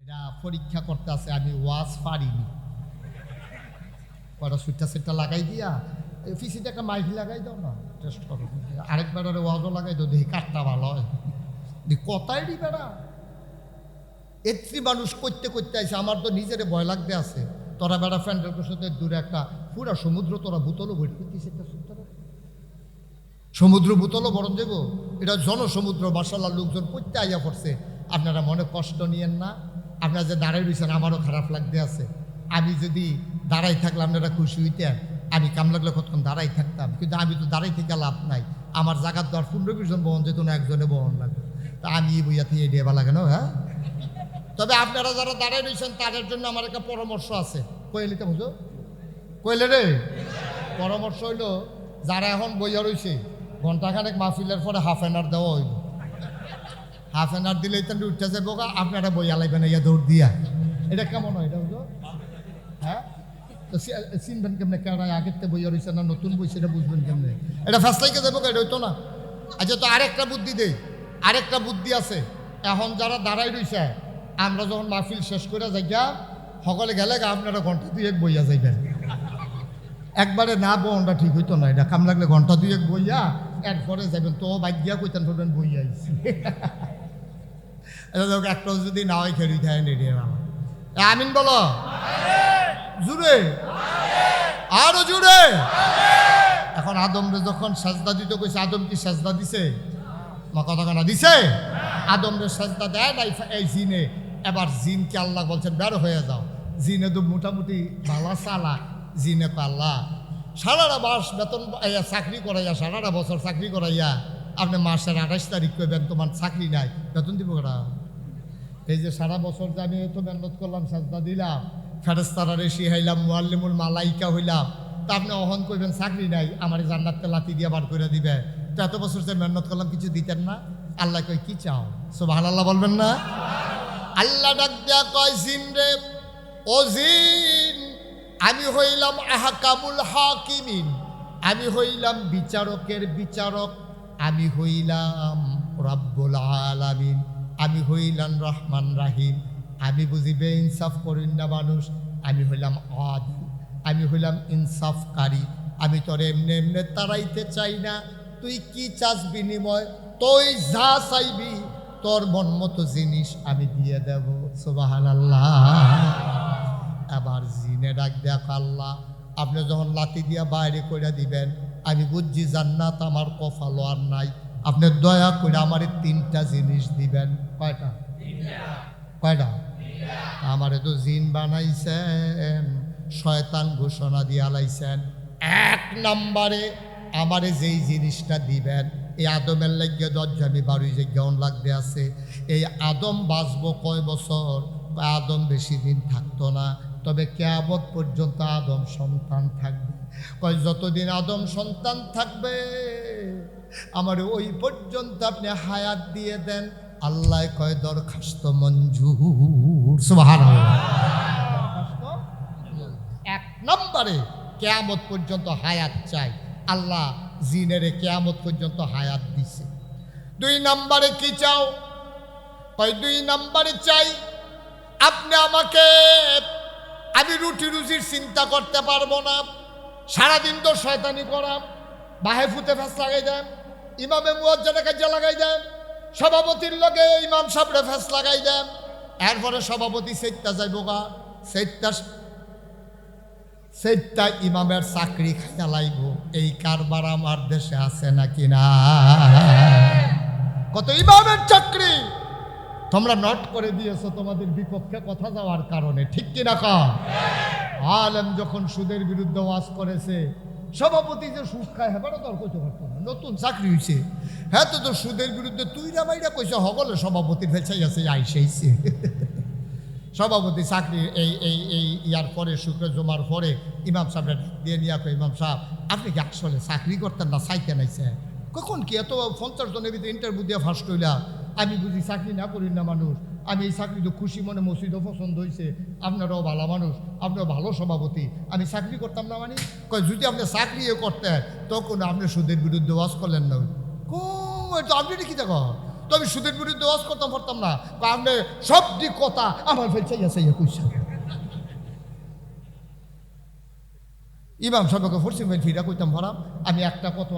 এরা পরীক্ষা করতে আছে, আমি ওয়াজ পারিনি। কটা সুইটটা সেটটা লাগাই দিয়া ফিসিতে একটা মাইক লাগাই দাও না, টেস্ট করো। আরেকবার ওরে ওয়াজও লাগাই দাও, দেখি কাঠটা ভালো হয়। কথাই দি বেড়া এত্রি মানুষ করতে করতে আছে, আমার তো নিজের ভয় লাগতে আছে। তোরা বেড়া ফ্রেন্ডের সাথে দূরে একটা পুরা সমুদ্র তোরা বোতলও বই করতিস, একটা সমুদ্র বোতলও বরণ দেব। এটা জনসমুদ্র, মার্শাল্লাহ লোকজন করতে আইয়া পড়ছে। আপনারা মনে কষ্ট নিয়েন না। আপনারা যে দাঁড়াই রয়েছেন আমারও খারাপ লাগতে আছে। আমি যদি দাঁড়াই থাকলে আপনারা খুশি হইতেন, আমি কাম লাগলে কতক্ষণ দাঁড়াই থাকতাম, কিন্তু আমি তো দাঁড়াই থেকে লাভ নাই। আমার জায়গার দর 15-20 জন বহন যেত না, একজনে বহন লাগবে। তা আমি বইয়াতে এড়িয়ে লাগে না। হ্যাঁ, তবে আপনারা যারা দাঁড়াই রয়েছেন তাদের জন্য আমার একটা পরামর্শ আছে। কইলিতে বুঝো কইলে রে পরামর্শ হইলো, যারা এখন বইয়া রয়েছে ঘন্টাখানেক মাহফিলের পরে হাফ এন আওয়ার দেওয়া হইল। হাফ এন আওয়ার দিলেই তো উঠতে যাবো, আপনারা বইয়া লাগবেন ইয়া দৌড় দিয়া। এটা কেমন হয় এটা বুঝো? হ্যাঁ, তো চিনবেন কেমনে কেন আগের থেকে বইয়া রয়েছে না নতুন বই, সেটা বুঝবেন কেমনে? এটা ফেসলাইকে যাবো, এটা হইতো না। আচ্ছা, তো আরেকটা বুদ্ধি দেই, আরেকটা বুদ্ধি আছে। এখন যারা দাঁড়াই রয়েছে, আমরা যখন মাহফিল শেষ করে যাইয়া সকলে গেলে আপনারা ঘন্টা 2-1 বইয়া যাইবেন। একবারে না বনটা ঠিক হইতো না, এটা কাম লাগলে ঘন্টা 2-1 বইয়া এরপরে যাবেন। তো বাইক কইতেন ধরবেন বইয়া আইছি। একটা যদি না হয় খেলি থাকে নেড়ে আমিন বলো জুড়ে, আরো জুড়ে। এখন আদমরে যখন সাজদা দিতে কইছে, আদম কি সাজদা দিছে? মা কথা কানা দিছে? আদমরে সাজদা দেয় নাই এই জিনে। এবার জিনকে আল্লাহ বলছেন বের হয়ে যাও। জিনে তো মোটামুটি ভালা চালা। জিনে আল্লাহ সারাটা মাস বেতন চাকরি করাইয়া, সারাটা বছর চাকরি করাইয়া আপনি মাসের 28 তারিখ করবেন তোমার চাকরি নাই, বেতন দিব ওরা? এই যে সারা বছর যে আমি এত মেহনত করলাম, সাজদা দিলাম, ফেরেশতারা রেশি হাইলাম, মুআল্লিমুল মালাইকা হইলাম, তা আপনি অহন করবেন চাকরি নাই, আমার জান্নাতে লাথি দিয়ে বার করে দিবে। তো এত বছর যে মেহনত করলাম কিছু দিতেন না? আল্লাহ কই কি চাও? সুবহানাল্লাহ বলবেন না? আল্লাহ ডাক দিয়া কয় জিন রে, ও জিন, আমি হইলাম আহকামুল হাকিমিন, আমি হইলাম বিচারকের বিচারক, আমি হইলাম রব্বুল আলামিন, আমি হইলাম রহমান রাহিম। আমি বুঝিবে ইনসাফ করিন না মানুষ, আমি হইলাম আদিল, আমি হইলাম ইনসাফকারী। আমি তোর এমনি এমনি তাড়াইতে চাই না। তুই কি চাস বিনিময়? তুই যা চাইবি তোর মন মতো জিনিস আমি দিয়ে দেব। সুবহানাল্লাহ। আবার জিনে ডাক দেখ, আল্লাহ আপনি যখন লাথি দিয়া বাইরে করে দিবেন, আমি বুঝছি জান্নাত আমার কপালও আর নাই। আপনি দয়া করে আমার 3টা জিনিস দিবেন। কয়টা? কয়টা? আমারে তো জিন বানাইছেন, শয়তান ঘোষণা দিয়া লাইছেন। 1 নম্বরে আমারে যেই জিনিসটা দিবেন, এই আদমের লাগিয়ে দরজামি 12 জায়গায় লাগতে আছে। এই আদম বাঁচবো কয় বছর? আদম বেশি দিন থাকতো না, তবে কিয়ামত পর্যন্ত আদম সন্তান থাকবে। কয় যতদিন আদম সন্তান থাকবে আমার ওই পর্যন্ত আপনি হায়াত দিয়ে দেন। আল্লাহ কয় দরখাস্ত মঞ্জুর। সুবহানাল্লাহ। 1 নম্বরে কিয়ামত পর্যন্ত হায়াত চাই। আল্লাহ জিনেরে কিয়ামত পর্যন্ত হায়াত দিছে। 2 নম্বরে কি চাও? কয় 2 নম্বরে চাই আপনি আমাকে, আমি রুটি রুজির চিন্তা করতে পারবো না, সারাদিন তো শয়তানি করাম, বাহে ফুতে ফেস লাগাই দেন, ইমামে মুয়াজ্জিনের কাজে লাগাই দেন, সভাপতির লগে ইমাম সাহেবরে ফেস লাগাই দেন, এরপরে সভাপতি সেটটা যাইব গা, সেটটা ইমামের চাকরি খাইয়া লাইব। এই কারবার আমার দেশে আছে নাকি না? কত ইমামের চাকরি তোমরা নট করে দিয়েছো তোমাদের বিপক্ষে কথা যাওয়ার কারণে, ঠিক কিনা কম? আলেম যখন সুদের বিরুদ্ধে ওয়াজ করেছে, সভাপতি যে সুদ খায় হেবারও তর্ক করতে পারতো না, নতুন চাকরি হয়েছে, হ্যাঁ তো সুদের বিরুদ্ধে তুই রামাইরা কইছে, হগলে সভাপতির ফেঁচাই আছে আইসেইছে। সভাপতি চাকরি এই ইয়ার পরে শুক্র জমার পরে ইমাম সাহেব দিয়ে নিয়ে কয়, ইমাম সাহেব আপনি কি আসলে চাকরি করতেন না চাইতে নাইছে? কখন কি এত 50 জনের ভিতরে ইন্টারভিউ দিয়ে ফার্স্ট হইলা? আমি বুঝি চাকরি না করি না মানুষ, আমি এই চাকরি তো খুশি মনে, মসজিদও পছন্দ হয়েছে, আপনারাও ভালো মানুষ, আপনারাও ভালো সভাপতি, আমি চাকরি করতাম না মানে? কয় যদি আপনি চাকরি করতেন তখন আপনি সুদের বিরুদ্ধে ওয়াজ করলেন না। তো আপনি কি দেখো তো আমি সুদের বিরুদ্ধে ওয়াজ করতাম পারতাম না, আপনি সব দিক কথা আমার ফেলছে কইসা। ইমাম সাহেবকে ফরসি ফিরা কইতাম ভাড়া আমি একটা কথা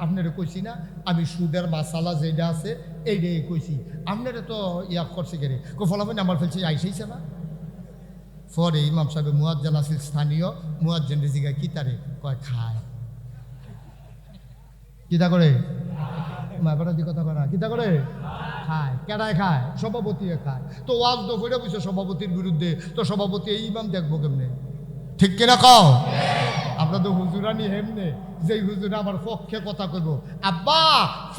আপনারে কইছি না, আমি সুদের মাসালা যেটা আছে এইটাই কইছি, আপনারে তো ইয়া করছে গেরে ফলাফল আমার ফেলছে আইসাইছে না। পরে ইমাম সাহেব মুয়াজ্জিন আছিল স্থানীয়, মুয়াজ্জিন রেজিগা কিতারে কয় খায়, কিতা করে মাইবারাদি কথা করা কিতা করে খায়, কেডায় খায়, সভাপতি খায়। তো ওয়াজ তো করে বুঝছে সভাপতির বিরুদ্ধে, তো সভাপতি এই ইমাম দেখবো কেমনে, ঠিক কিনা কও? আমরা তো হুজুরানি হেমনে যে হুজুর আমার পক্ষে কথা কইব, আব্বা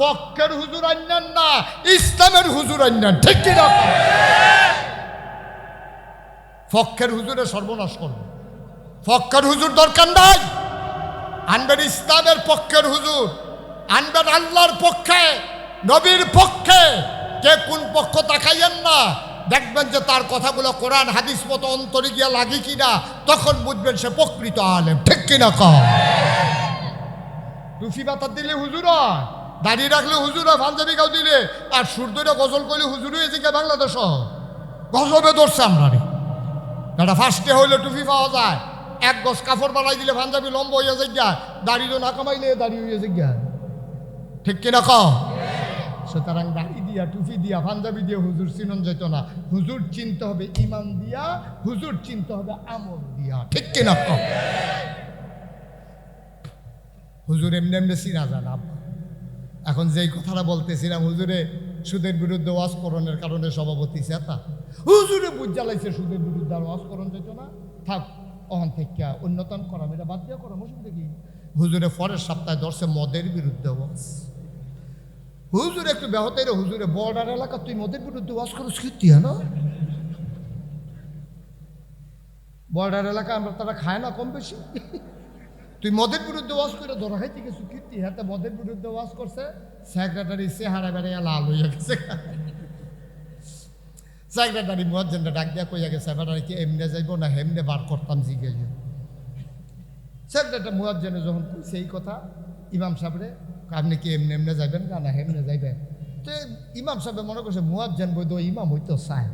পক্ষের হুজুর আন্যান না, ইসলামের হুজুর আন্যান, ঠিক কিনা? পক্ষের হুজুরে সর্বনাশ করবে, পক্ষের হুজুর দরকার নাই, আনবেন ইসলামের পক্ষের হুজুর, আনবেন আল্লাহর পক্ষে, নবীর পক্ষে। কে কোন পক্ষ তাকাইয়েন না, দেখবেন যে তার কথাগুলো কোরআন হাদিস মতো অন্তরে গিয়া লাগে কিনা, তখন বুঝবেন সে প্রকৃত আলেম, ঠিক কিনা কও? টুফি বাতার দিলে হুজুর হয়, দাঁড়িয়ে রাখলে হুজুর হয়, পাঞ্জাবি গাও দিলে আর সুরদরে গজল করলে হুজুর হয়েছে কে বাংলাদেশ গজবে ধরছে আমরা রে। এটা ফার্স্টে হইলে টুপি পাওয়া যায়, এক গজ কাপড় বানাই দিলে পাঞ্জাবি লম্বা হইয়া যায়, দাড়িও না কামাইলে দাড়ি হইয়া যায়, ঠিক কিনা কও? সুতরাং দাড়ি দিয়া টুপি দিয়া পাঞ্জাবি দিয়ে হুজুর চিনন যেত না, হুজুর চিনতে হবে ইমান দিয়া, হুজুর চিনতে হবে আমল দিয়া, ঠিক কিনা কও? হুজুর এমনি এমনি চিনা জানা। এখন যেই কথাটা বলতেছিলাম, হুজুরে সুদের বিরুদ্ধে ওয়াজ করণের কারণে সভাপতি চেতা, হুজুরে বুঝ জ্বালাইছে সুদের বিরুদ্ধে আর ওয়াজ করণ যেত না, থাক অহন থেকে উন্নতন করা, এটা বাদ দিয়ে করা অসুবিধা কি? হুজুরে পরের সপ্তাহে ধরছে মদের বিরুদ্ধে ওয়াজ। হুজুর একটু ব্যাহতের, হুজুরে বর্ডার এলাকা তুই মদের বিরুদ্ধে ওয়াজ করছিস কীর্তি, হ্যাঁ না? বর্ডার এলাকা আমরা তারা খায় না কম বেশি, তুই মদের বিরুদ্ধে ওয়াজ করে ধরা খাইতে গেছু কীর্তি, হ্যাঁ মদের বিরুদ্ধে ওয়াজ করছে, সেক্রেটারি চেহারা বেড়াইয়া লাল হইয়া গেছে। সেক্রেটারি মুয়াজ্জিনটা ডাক দিয়া কইয়া গেছে, সেক্রেটারি কি এমনে যাইব না হেমনে বার করতাম জিজ্ঞেস। সেক্রেটারি মুয়াজ্জিনে যখন কইছে এই কথা, ইমাম সাহেবরে আপনি কি এমনি এমনে যাইবেন না হেমনে যাইবেন? তো ইমাম সাহেব মনে করছে মুয়াজ্জিন বৈধ ইমাম হইতো চায়,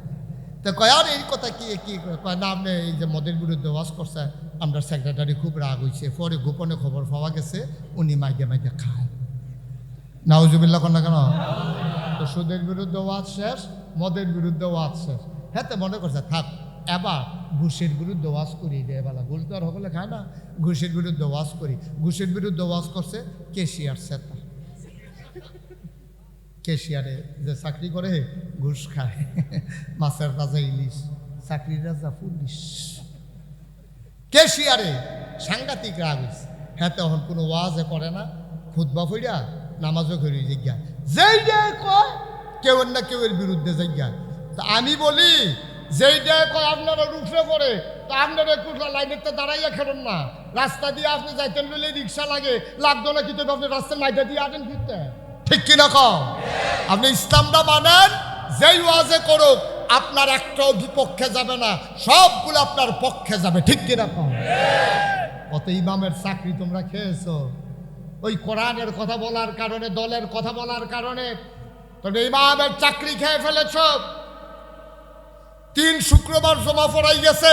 তো কয় আর এই কথা কি কি কয় না, আপনি এই যে মদের বিরুদ্ধে ওয়াজ করছে, আমরা সেক্রেটারি খুব রাগ হয়েছে, পরে গোপনে খবর পাওয়া গেছে উনি মাইকে মাইকে খায়। নাউজুবিল্লাহ কন না কেন? তো সুদের বিরুদ্ধে ওয়াজ শেষ, মদের বিরুদ্ধে ওয়াজ শেষ, হ্যাঁ তো মনে করছে থাক এবার ঘুষের বিরুদ্ধে ওয়াজ করি, এবেলা ঘুষ তো আর সকলে খায় না, ঘুষের বিরুদ্ধে ওয়াজ করি। ঘুষের বিরুদ্ধে ওয়াজ করছে কেশিয়ার সেতা, কেশিয়ারে যে চাকরি করে ঘুষ খায়, মাছের রাজা ইলিশ, চাকরির রাজা পুলিশ, কেশিয়ারে সাংঘাতিক রাগ হয়েছে। হ্যাঁ তখন কোনো ওয়াজে করে না, খুতবা ফইরা নামাজও করি জিজ্ঞা, যেই কয় কেউ না কেউ এর বিরুদ্ধে জিজ্ঞা। তা আমি বলি যেই কয় আপনারা রুফে করে, তা আপনারা একটু লাইনের তো দাঁড়াইয়া খেলেন না, রাস্তা দিয়ে আপনি যাইতেন বলে রিক্সা লাগে, লাগতো না কিন্তু আপনি রাস্তার লাইটে দিয়ে আটেন ফিরতে, ঠিক কিনা কও? আপনি ইসলামটা মানেন, যেই ওয়াজে করুক আপনার একটাও বিপক্ষে যাবে না, সবগুলো আপনার পক্ষে যাবে, ঠিক কিনা কও? অত ইমামের চাকরি তোমরা খেয়েছো ওই কোরআনের কথা বলার কারণে, দলের কথা বলার কারণে, তবে ইমামের চাকরি খেয়ে ফেলেছ। 3 শুক্রবার জমা পড়াই গেছে,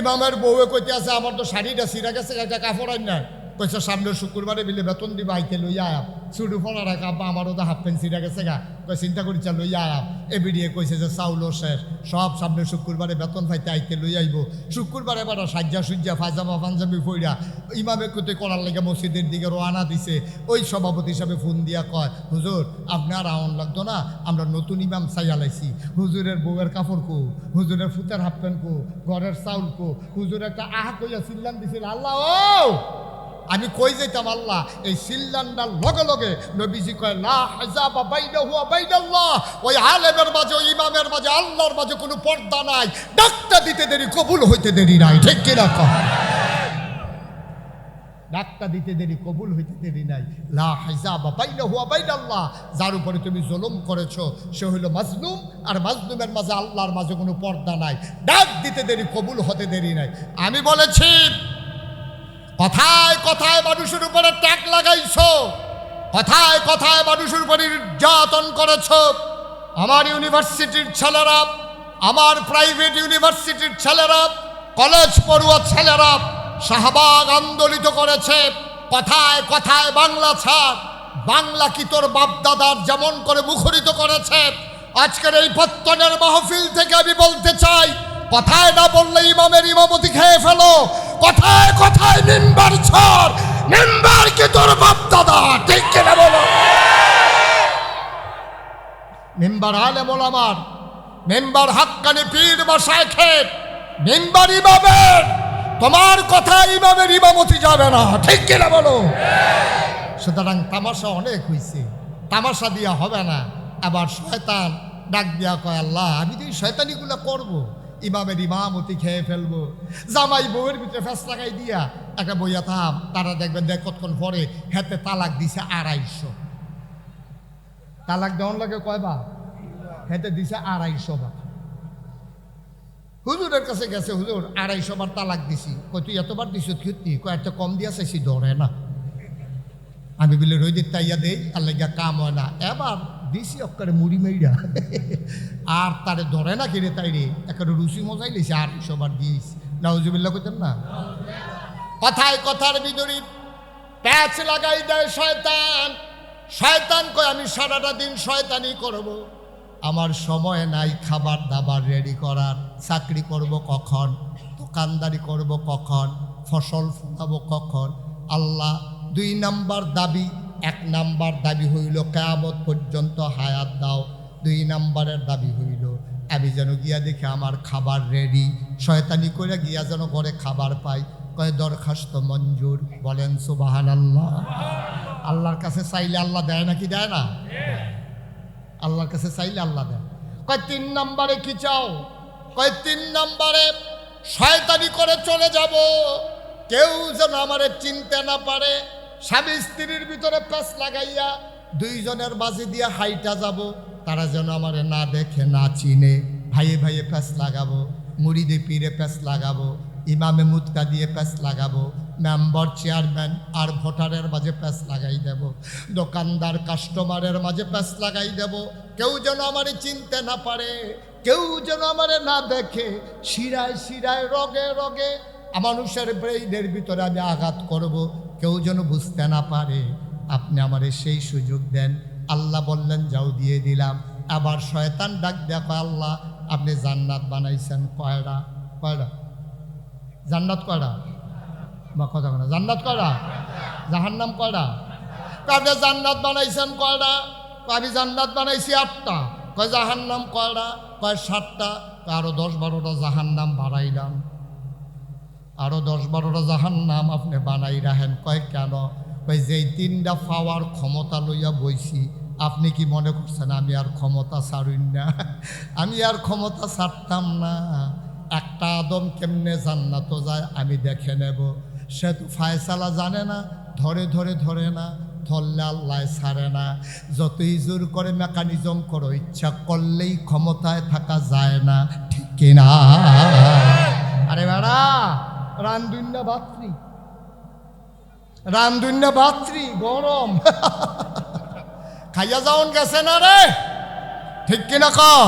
ইমামের বউয়ে কইতে আছে আমার তো শাড়িটা ছিঁড়া গেছে, এটা কাপড় আই না, কইছে সামনের শুক্রবারে মিলে বেতন দিবা, আইতে লইয়া আয়াম ছুটু ফোনা রাখা, আব্বা আমারও তো হাফ প্যান্ট ছিঁড়া গেছে গা, কই চিন্তা করিছা লইয়া আয়াম। এবিডিয়ে কইছে যে চাউলও শেষ, সব সামনের শুক্রবারে বেতন পাইতে আইতে লই আইব। শুক্রবারে এবার সাজ্জা সুজ্জা পায়জামা পাঞ্জাবি পইরা ইমামে কতে করার লেগে মসজিদের দিকে রওনা দিছে। ওই সভাপতি হিসাবে ফোন দিয়া কয়, হুজুর আপনি আর আউন লাগতো না, আমরা নতুন ইমাম চাইয়া লাইছি, হুজুরের বউয়ের কাপড় কো, হুজুরের ফুতের হাফ প্যান্ট কো, ঘরের চাউল কো। হুজুর একটা আহা কইয়া চিল্লান দিছিল, আল্লাহ ও আমি কই যাইতাম আল্লাহ, এই সিল্লান্ডার লগে লগে নবীজি কয় লা হিজাবা বাইনাহু ওয়া বাইনাল্লাহ, ওই আলেমের মাঝে ওই ইমামের মাঝে আল্লাহর মাঝে কোনো পর্দা নাই, ডাকটা দিতে দেরি কবুল হইতে দেরি নাই, ঠিক কিনা কও? ডাকটা দিতে দেরি কবুল হইতে দেরি নাই। লা হিজাবা বাইনাহু ওয়া বাইনাল্লাহ, যার উপরে তুমি জুলুম করেছো সে হইল মাজলুম, আর মাজলুমের মাঝে আল্লাহর মাঝে কোনো পর্দা নাই, ডাক দিতে দেরি কবুল হতে দেরি নাই। আমি বলেছি কথায় কথায় মানুষের উপরে ট্যাগ লাগাইছো, কথায় কথায় মানুষের উপর নির্যাতন করেছ। আমার ইউনিভার্সিটির ছেলেরা, আমার প্রাইভেট ইউনিভার্সিটির ছেলেরা, কলেজ পড়ুয়া ছেলেরা শাহবাগ আন্দোলিত করেছে। কথায় কথায় বাংলা ছাড়, বাংলা কি তোর বাপদাদার যেমন করে মুখরিত করেছে। আজকের এই পত্তনের মাহফিল থেকে আমি বলতে চাই, কথায় না বললে ইমামের ইমামতি খেয়ে ফেলো। কথায় কথায় মিম্বার ছাড়, মিম্বার কি তোর বাপদাদা, ঠিক কিনা বলো? মিম্বার আলেম ওলামার, মিম্বার হাক্কানি পীর বা শাইখের, মিম্বার ইমামের। তোমার কথা ইমামের ইমামতি যাবে না, ঠিক কিনা বলো? সুতরাং তামাশা অনেক হয়েছে, তামাশা দিয়া হবে না। আবার শয়তান ডাক দিয়া কয়, আল্লাহ আমি তো এই শয়তানিগুলো করবো, ইমামের ইমামতি খেয়ে ফেলবো। জামাই বউয়ের ভিতরে ফ্যাস লাগাই দিয়া একটা বইয়া থাম, তারা দেখবেন দেখ কতক্ষণ পরে হাতে তালাক দিছে 250। তালাক দেওয়ার লাগে কয়বা? হেতে দিছে 250 বার। হুজুরের কাছে গেছে, হুজুর 250 বার তালাক দিছি। কই তুই এতবার দিছ কি? কয়েকটা কম দিয়া চাইছি, ধরে না। আমি বলে রইদির তাইয়া দেই, আল্লাহ গিয়া কাম হয় না। এবার দিছি অক্কারে মুড়ি মেইরা, আর তারে ধরে না কিরে, তাই রে একেবারে রুচি মজাই লেছে। 250 বার দিয়েছি। নাউজুবিল্লাহ কইতেন না? কথায় কথার বিদুরি প্যাচ লাগাই দেয় শয়তান। শয়তান কয় আমি সারাটা দিন শয়তানি করব, আমার সময় নাই খাবার দাবার রেডি করার। চাকরি করব কখন, দোকানদারি করব কখন, ফসল ফলাবো কখন। আল্লাহ 2 নাম্বার দাবি। 1 নাম্বার দাবি হইল কিয়ামত পর্যন্ত হায়াত দাও। 2 নাম্বারের দাবি হইল আমি যেন গিয়া দেখে আমার খাবার রেডি। শয়তানি করে গিয়া যেন ঘরে খাবার পাই। কয় দরখাস্ত মঞ্জুর। বলেন সুবহানাল্লাহ। আল্লাহর কাছে চাইলে আল্লাহ দেয় নাকি দেয় না? আল্লাহর কাছে চাইলে আল্লাহ দেয়। কয় 3 নাম্বারে কি চাও? কয় 3 নাম্বারে শয়তানি করে চলে যাব, কেউ যেন আমারে চিনতে না পারে। স্বামী স্ত্রীর ভিতরে প্যাঁচ লাগাইয়া 2 জনের বাজি দিয়ে হাইটা যাব, তারা যেন আমারে না দেখে না চিনে। ভাইয়ে ভাইয়ে প্যাঁচ লাগাবো, মুড়িদে পীরে প্যাঁচ লাগাবো, ইমামে মুতকা দিয়ে প্যাঁচ লাগাবো, মেম্বার চেয়ারম্যান আর ভোটারের মাঝে প্যাঁচ লাগাই দেব, দোকানদার কাস্টমারের মাঝে প্যাঁচ লাগাই দেব। কেউ যেন আমারে চিনতে না পারে, কেউ যেন আমারে না দেখে। শিরায় শিরায় রগে রগে মানুষের ব্রেইনের ভিতরে আমি আঘাত করব, কেউ যেন বুঝতে না পারে। আপনি আমারে সেই সুযোগ দেন। আল্লাহ বললেন যাও, দিয়ে দিলাম। আবার শয়তান ডাক দেখো, আল্লাহ আপনি জান্নাত বানাইছেন কয়টা? কয়টা জান্নাত? কয়টা বা কথা না, জান্নাত কয়টা? জাহান্নাম কয়টা? আপনি জান্নাত বানাইছেন কয়টা? আমি জান্নাত বানাইছি 8টা। কয় জাহান্নাম কয়টা? কয় 7টা। আরো 10-12টা জাহান্নাম বাড়াইলাম, আরো 10-12টা জাহান্নাম আপনি বানাই রাখেন। কয় কেন? কয় যেই 3টা পাওয়ার ক্ষমতা লইয়া বইছি, আপনি কি মনে করছেন আমি আর ক্ষমতা ছাড়ুন না? আমি আর ক্ষমতা ছাড়তাম না। একটা আদম কেমনে জান্নাত যায় আমি দেখে নেব। সে তো ফায়সালা জানে না, ধরে ধরে ধরে না, ধরলে আল্লাহ ছাড়ে না। যতই জোর করে মেকানিজম করো, ইচ্ছা করলেই ক্ষমতায় থাকা যায় না, ঠিক কিনা? আরে বেড়া, রান্ধুন্না ভাতৃ, রান্ধুন্না ভাতৃ গরম খাইয়া যাওন গেছে না রে, ঠিক কিনা কও?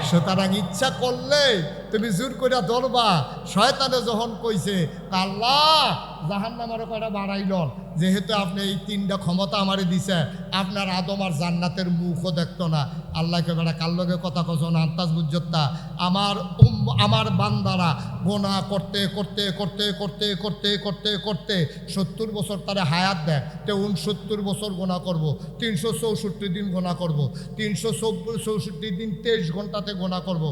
সুতরাং ইচ্ছা করলে তুমি জোর করে ধরবা। শয়তানে যখন কইছে আল্লাহ জাহান্নামের কয়টা বাড়াইল, যেহেতু আপনি এই 3টা ক্ষমতা আমারে দিছে, আপনার আদম আর জান্নাতের মুখও দেখতো না। আল্লাহকে বেড়া কার লগে কথা কছ না, আন্তাজ বুঝতা। আমার বান্দারা গোনা করতে করতে করতে করতে করতে করতে করতে 70 বছর তারা হায়াত দেয়, তো 69 বছর গোনা করব, 364 দিন গোনা করব, 364 দিন 23 ঘন্টাতে গোনা করব,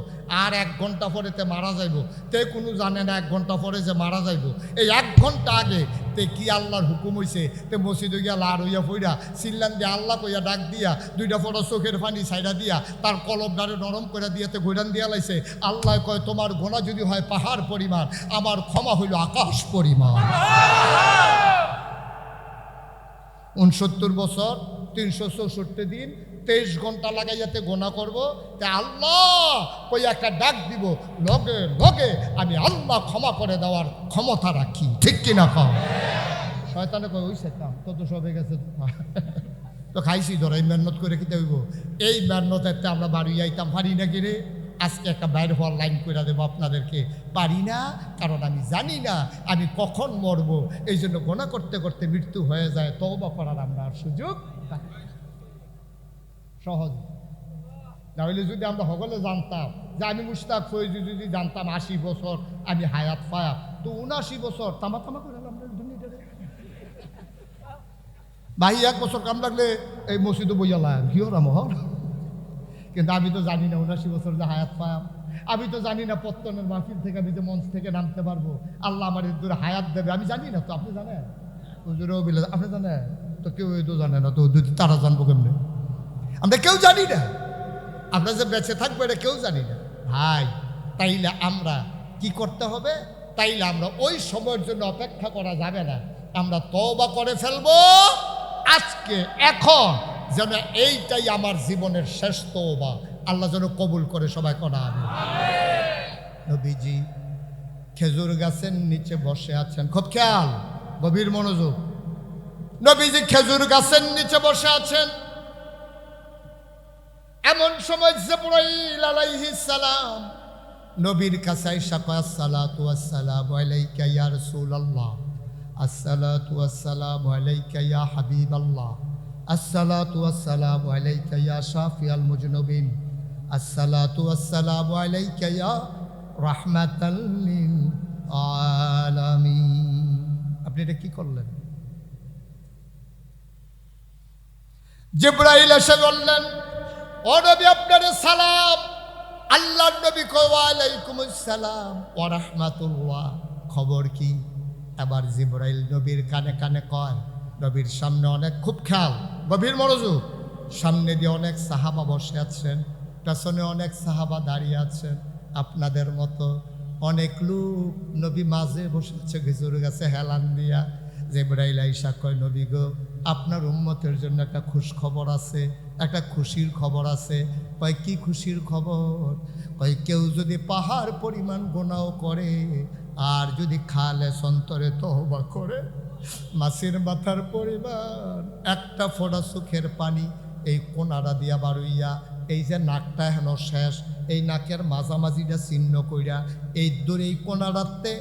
আর 1 ঘন্টা পরেতে মারা যাইব। তে কোনো জানে না 1 ঘন্টা পরে যে মারা যাইব। এই 1 ঘন্টা আগে তে কি আল্লাহর হুকুম হইছে, তে মসজিদে গিয়া লার হইয়া ফইরা চিল্লান দিয়ে আল্লাহ কইয়া ডাক দিয়া 2টা ফটো চোখের পানি ছাইড়া দিয়া তার কলব ডারে নরম করে দিয়াতে গৈরান দিয়া লাইছে। আল্লাহ কয় তোমার গোনা যদি হয় পাহাড় পরিমাণ, আমার ক্ষমা হইল আকাশ পরিমাণ। 69 বছর 364 দিন 23 ঘন্টা লাগাইয়াতে গোনা করব, তে আল্লাহ কই একটা ডাক দিব, লগে লগে আমি আল্লাহ ক্ষমা করে দেওয়ার ক্ষমতা রাখি, ঠিক কিনা কও? শয়তানে কয় ওই সেতাম তো সবে গেছে তো খাইছি ধরো এই মেহনত করে খেতে হইব। এই মেহনতে আমরা বাড়ি যাইতাম পারি না কিরে, আজকে একটা বাইরে হওয়ার লাইন করে দেবো আপনাদেরকে। পারি না কারণ আমি জানি না আমি কখন মরবো, এই জন্য গোনা করতে করতে মৃত্যু হয়ে যায়, তওবা করার আমরা আর সুযোগ পাই না। সহজ না হইলে যদি আমরা সকলে জানতাম যে আমি মুশতাক ফৈজি যদি জানতাম 80 বছর আমি হায়াত পায়া, তো 79 বছর তামা তামা করে দুনিয়াটা ভাই 1 বছর কাম লাগলে এই মসজিদে বইয়া লাগ কি ওরা মহর। কিন্তু আমি তো জানি না 79 বছর যে হায়াত পায়াম, আমি তো জানি না পত্তনের মাহফিল থেকে আমি যে মঞ্চ থেকে নামতে পারবো, আল্লাহ আমার দূরে হায়াত দেবে আমি জানি না। তো আপনি জানেন হুজুরেও বিলে আপনি জানেন তো, কেউ তো জানে না, তো তারা জানবো কেমনে? আমরা কেউ জানি না, আমরা যে বেঁচে থাকবো এটা কেউ জানি না ভাই। তাইলে আমরা কি করতে হবে? তাইলে আমরা ওই সময়ের জন্য অপেক্ষা করা যাবে না, আমরা তওবা করে ফেলবো আজকে এখন, যেন এইটাই আমার জীবনের শেষ তওবা। আল্লাহ যেন কবুল করে সবাই করা হবে। নবীজি খেজুর গাছের নিচে বসে আছেন, খুব খেয়াল, গভীর মনোযোগ। নবীজি খেজুর গাছের নিচে বসে আছেন, এমন সময় জিবরাইল আলাইহিস সালাম নবীর কাছে আইসা কয় আসসালাতু ওয়াসসালামু আলাইকা ইয়া রাসূলুল্লাহ, আসসালাতু ওয়াসসালামু আলাইকা ইয়া হাবিবাল্লাহ, আসসালাতু ওয়াসসালামু আলাইকা ইয়া শাফিয়াল মুজনুবিন, আসসালাতু ওয়াসসালামু আলাইকা ইয়া রাহমাতাল লিল আলামিন। আপনি এটা কি করলেন? জিবরাইল এসে বললেন, ও নবী আপনার সালাম। আল্লাহর নবী কয় ওয়া আলাইকুমুস সালাম ওয়া রাহমাতুল্লাহ। খবর কি? আবার জিবরাইল নবীর কানে কানে কয়, নবীর সামনে অনেক, খুব খেয়াল, গভীর মনোযোগ, সামনে দিয়ে অনেক সাহাবা বসে আছেন, পেছনে অনেক সাহাবা দাঁড়িয়ে আছেন, আপনাদের মতো অনেক লোক। নবী মাঝে বসে আছে খেজুর গাছে হেলান দিয়া। জিবরাইল আইসা কয়, নবী গো, আপনার উম্মতের জন্য একটা খুশ খবর আছে, একটা খুশির খবর আছে। কয় কি খুশির খবর? কয় কেউ যদি পাহাড় পরিমাণ গুনাহ করে আর যদি খালে সন্তরে তওবা করে, মাছের মাথার পরিমাণ একটা ফোঁটা চোখের পানি এই কোনারা দিয়া বারুইয়া, এই যে নাকটা হেন শেষ, এই নাকের মাঝামাঝিটা চিহ্ন কইরা এই দূরে এই কোনারাতে